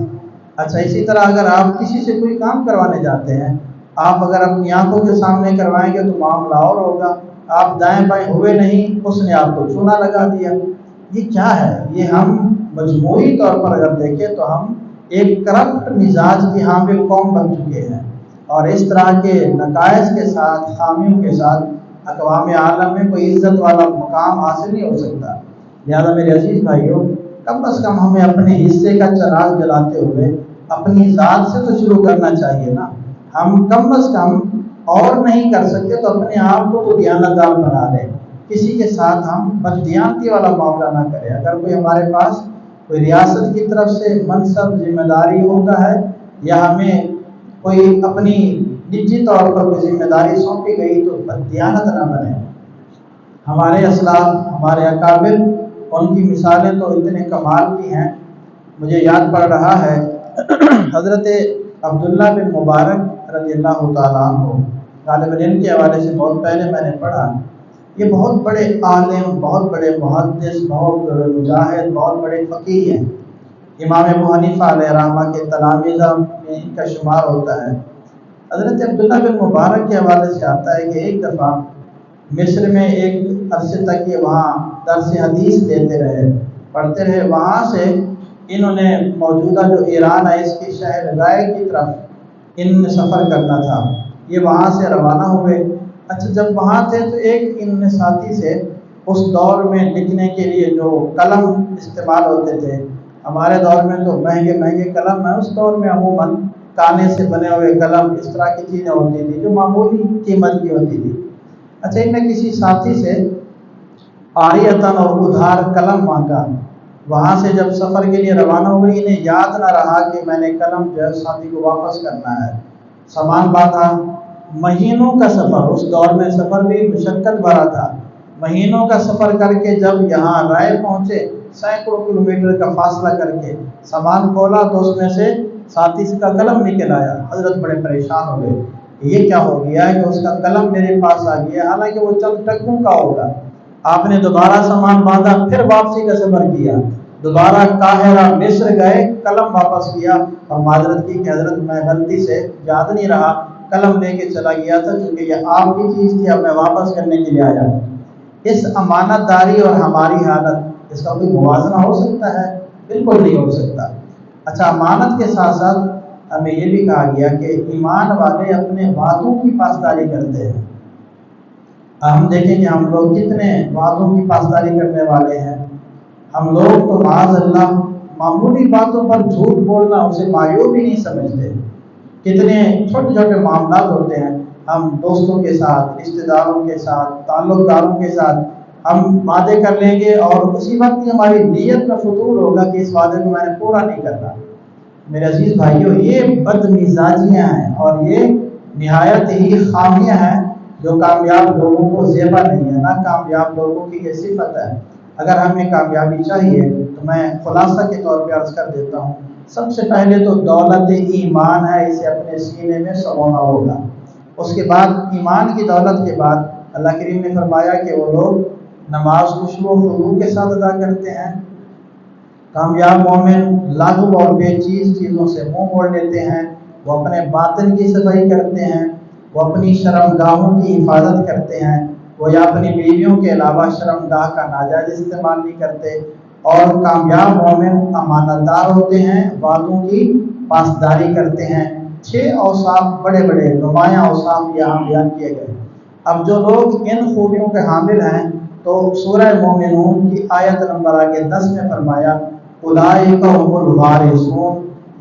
اچھا اسی طرح اگر آپ کسی سے کوئی کام کروانے جاتے ہیں، آپ اگر اپنی آنکھوں کے سامنے کروائیں گے تو معاملہ اور ہوگا، آپ دائیں بائیں ہوئے نہیں، اس نے آپ کو چونا لگا دیا۔ یہ کیا ہے؟ یہ ہم مجموعی طور پر اگر دیکھیں تو ہم ایک کرپٹ مزاج کی حامل قوم بن چکے ہیں، اور اس طرح کے نقائص کے ساتھ، خامیوں کے ساتھ اقوام عالم میں کوئی عزت والا مقام حاصل نہیں ہو سکتا۔ لہذا میرے عزیز بھائیوں، کم از کم ہمیں اپنے حصے کا چراغ جلاتے ہوئے اپنی ذات سے تو شروع کرنا چاہیے نا۔ ہم کم از کم اور نہیں کر سکتے تو اپنے آپ کو تو دیانتدار بنا لیں، کسی کے ساتھ ہم بددیانتی والا معاملہ نہ کریں۔ اگر کوئی ہمارے پاس کوئی ریاست کی طرف سے منصب ذمہ داری ہوتا ہے یا ہمیں کوئی اپنی نجی طور پر کوئی ذمہ داری سونپی گئی تو بددیانت نہ بنے۔ ہمارے اسلاف، ہمارے اکابر، ان کی مثالیں تو اتنے کمال کی ہیں۔ مجھے یاد پڑ رہا ہے حضرت عبداللہ بن مبارک رضی اللہ تعالیٰ عنہ، غالباً ان کے حوالے سے بہت پہلے میں نے پڑھا۔ یہ بہت بڑے عالم، بہت بڑے محدث، بہت مجاہد، بہت بڑے فقیہ ہیں۔ امام ابو حنیفہ علیہ رحمہ کے تلامذہ میں ان کا شمار ہوتا ہے۔ حضرت عبداللہ بن مبارک کے حوالے سے آتا ہے کہ ایک دفعہ مصر میں ایک عرصے تک یہ وہاں درس حدیث دیتے رہے، پڑھتے رہے۔ وہاں سے انہوں نے موجودہ جو ایران ہے اس کی شہر رائے کی طرف ان نے سفر کرنا تھا، یہ وہاں سے روانہ ہوئے۔ اچھا، جب وہاں تھے تو ایک ان نے ساتھی سے اس دور میں لکھنے کے لیے جو قلم استعمال ہوتے تھے، ہمارے دور میں تو مہنگے مہنگے قلم ہیں، اس دور میں عموماً کانے سے بنے ہوئے قلم، اس طرح کی چیزیں ہوتی تھی جو معمولی قیمت کی ہوتی تھی۔ اچھا، ان نے کسی ساتھی سے عاریۃً اور ادھار قلم مانگا۔ وہاں سے جب سفر کے لیے روانہ ہوئے، انہیں یاد نہ رہا کہ میں نے قلم جو ہے ساتھی کو واپس کرنا ہے۔ سامان باندھا، مہینوں کا سفر، اس دور میں سفر بھی مشقت بھرا تھا۔ مہینوں کا سفر کر کے جب یہاں رائے پہنچے، سینکڑوں کلومیٹر کا فاصلہ کر کے سامان کھولا تو اس میں سے ساتھی کا قلم نکل آیا۔ حضرت بڑے پریشان ہو گئے، یہ کیا ہو گیا ہے کہ اس کا قلم میرے پاس آ گیا، حالانکہ وہ چند ٹکوں کا ہوگا۔ آپ نے دوبارہ سامان باندھا، پھر واپسی کا سفر کیا، دوبارہ قاہرہ مصر گئے، قلم واپس کیا اور معذرت کی کہ حضرت میں غلطی سے یاد نہیں رہا، قلم لے کے چلا گیا تھا کیونکہ یہ آپ کی چیز تھی، اب میں واپس کرنے کے لیے آیا۔ اس امانت داری اور ہماری حالت، اس کا کوئی موازنہ ہو سکتا ہے؟ بالکل نہیں ہو سکتا۔ اچھا، امانت کے ساتھ ساتھ ہمیں یہ بھی کہا گیا کہ ایمان والے اپنے وعدوں کی پاسداری کرتے ہیں۔ ہم دیکھیں کہ ہم لوگ کتنے وعدوں کی پاسداری کرنے والے ہیں۔ ہم لوگ تو معاذ اللہ معمولی باتوں پر جھوٹ بولنا اسے معیوب ہی نہیں سمجھتے۔ کتنے چھوٹے چھوٹے معاملات ہوتے ہیں، ہم دوستوں کے ساتھ، رشتہ داروں کے ساتھ، تعلق داروں کے ساتھ ہم وعدے کر لیں گے اور اسی وقت ہی ہماری نیت میں فطور ہوگا کہ اس وعدے کو میں نے پورا نہیں کرنا۔ میرے عزیز بھائیوں، یہ بد مزاجیاں ہیں اور یہ نہایت ہی خامیاں ہیں جو کامیاب لوگوں کو زیبا نہیں ہے، نہ کامیاب لوگوں کی یہ صفت ہے۔ اگر ہمیں کامیابی چاہیے تو میں خلاصہ کے طور پہ عرض کر دیتا ہوں، سب سے پہلے تو دولت ایمان ہے، اسے اپنے سینے میں سمونا ہوگا۔ اس کے بعد ایمان کی دولت کے بعد اللہ کریم نے فرمایا کہ وہ لوگ نماز خشوع و خضوع کے ساتھ ادا کرتے ہیں۔ کامیاب مومن لاغو اور بے چیز چیزوں سے منہ موڑ لیتے ہیں، وہ اپنے باطن کی صفائی کرتے ہیں، وہ اپنی شرمگاہوں کی حفاظت کرتے ہیں، وہ یا اپنی بیویوں کے علاوہ شرمگاہ کا ناجائز استعمال نہیں کرتے، اور کامیاب مومن امانت دار ہوتے ہیں، وعدوں کی پاسداری کرتے ہیں۔ 6 اوصاف بڑے بڑے نمایاں اوصاف یہاں بیان کیے گئے۔ اب جو لوگ ان خوبیوں کے حامل ہیں تو سورہ مومنون کی آیت نمبر آگے 10 میں فرمایا اولئک هم الوارثون،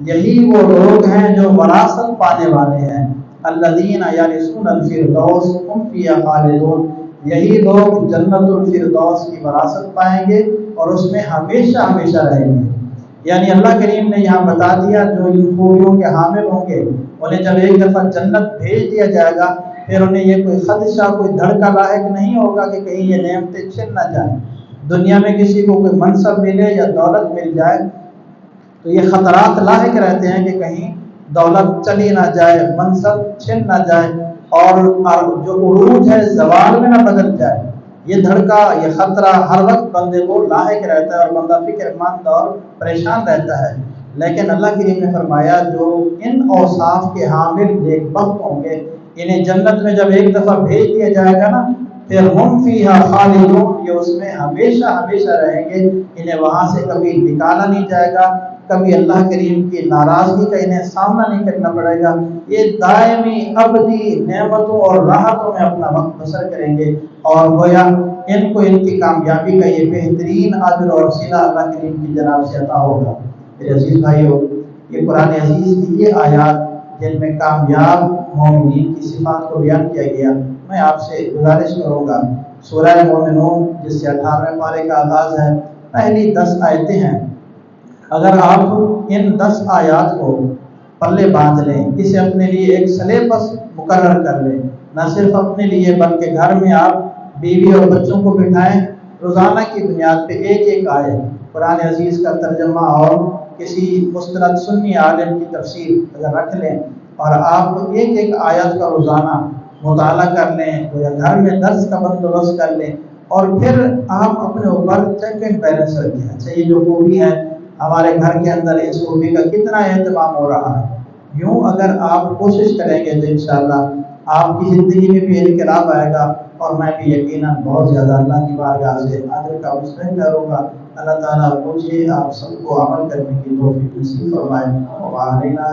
یہی وہ لوگ ہیں جو وراثت پانے والے ہیں۔ الذین یرثون الفردوس هم فیہا خالدون، یہی لوگ جنت الفردوس کی وراثت پائیں گے اور اس میں ہمیشہ ہمیشہ رہیں گے۔ یعنی اللہ کریم نے یہاں بتا دیا جو ان خوبیوں کے حامل ہوں گے انہیں جب ایک دفعہ جنت بھیج دیا جائے گا پھر انہیں یہ کوئی خدشہ، کوئی دھڑکا لاحق نہیں ہوگا کہ کہیں یہ نعمتیں چھن نہ جائیں۔ دنیا میں کسی کو کوئی منصب ملے یا دولت مل جائے تو یہ خطرات لاحق رہتے ہیں کہ کہیں دولت چلی نہ جائے، منصب چھن نہ جائے اور جو عروج ہے زوال میں نہ بدل جائے۔ یہ دھڑکا، یہ خطرہ ہر وقت بندے کو لاحق رہتا ہے اور بندہ فکر مند اور پریشان رہتا ہے۔ لیکن اللہ کریم نے فرمایا جو ان اوصاف کے حامل نیک بخت ہوں گے انہیں جنت میں جب ایک دفعہ بھیج دیا جائے گا نا پھر ہم فیہا خالدون، یہ اس میں ہمیشہ ہمیشہ رہیں گے، انہیں وہاں سے کبھی نکالا نہیں جائے گا، کبھی اللہ کریم کی ناراضگی کا انہیں سامنا نہیں کرنا پڑے گا، یہ دائمی ابدی نعمتوں اور راحتوں میں اپنا وقت بسر کریں گے، اور گویا ان کو ان کی کامیابی کا یہ بہترین اجر اور صلہ اللہ کریم کی جناب سے عطا ہوگا۔ میرے عزیز بھائیو، یہ قرآن عزیز کی یہ آیات جن میں کامیاب مومنین کی صفات کو بیان کیا گیا، میں آپ سے گزارش کروں گا، سورہ مومنون جس سے 18ویں پارے کا آغاز ہے، پہلی 10 آیتیں ہیں، اگر آپ ان 10 آیات کو پلے باندھ لیں، اسے اپنے لیے ایک سلیبس مقرر کر لیں، نہ صرف اپنے لیے بلکہ گھر میں آپ بیوی اور بچوں کو بٹھائیں، روزانہ کی بنیاد پہ ایک آیت قرآن عزیز کا ترجمہ اور کسی مستند سنی عالم کی تفسیر اگر رکھ لیں اور آپ ایک آیت کا روزانہ مطالعہ کر لیں، تو یا گھر میں درس کا بندوبست کر لیں، اور پھر آپ اپنے اوپر چیک اینڈ بیلنس رکھیں، اچھا یہ جو خوبی ہے ہمارے گھر کے اندر، اس خوبی کا کتنا اہتمام ہو رہا ہے۔ یوں اگر آپ کوشش کریں گے تو انشاءاللہ آپ کی زندگی میں بھی انقلاب آئے گا، اور میں بھی یقیناً بہت زیادہ اللہ کی بارگاہ سے اجر کا مستحق ہوگا۔ اللہ تعالیٰ مجھے آپ سب کو عمل کرنے کی توفیق نصیب فرمائے۔ وعلینا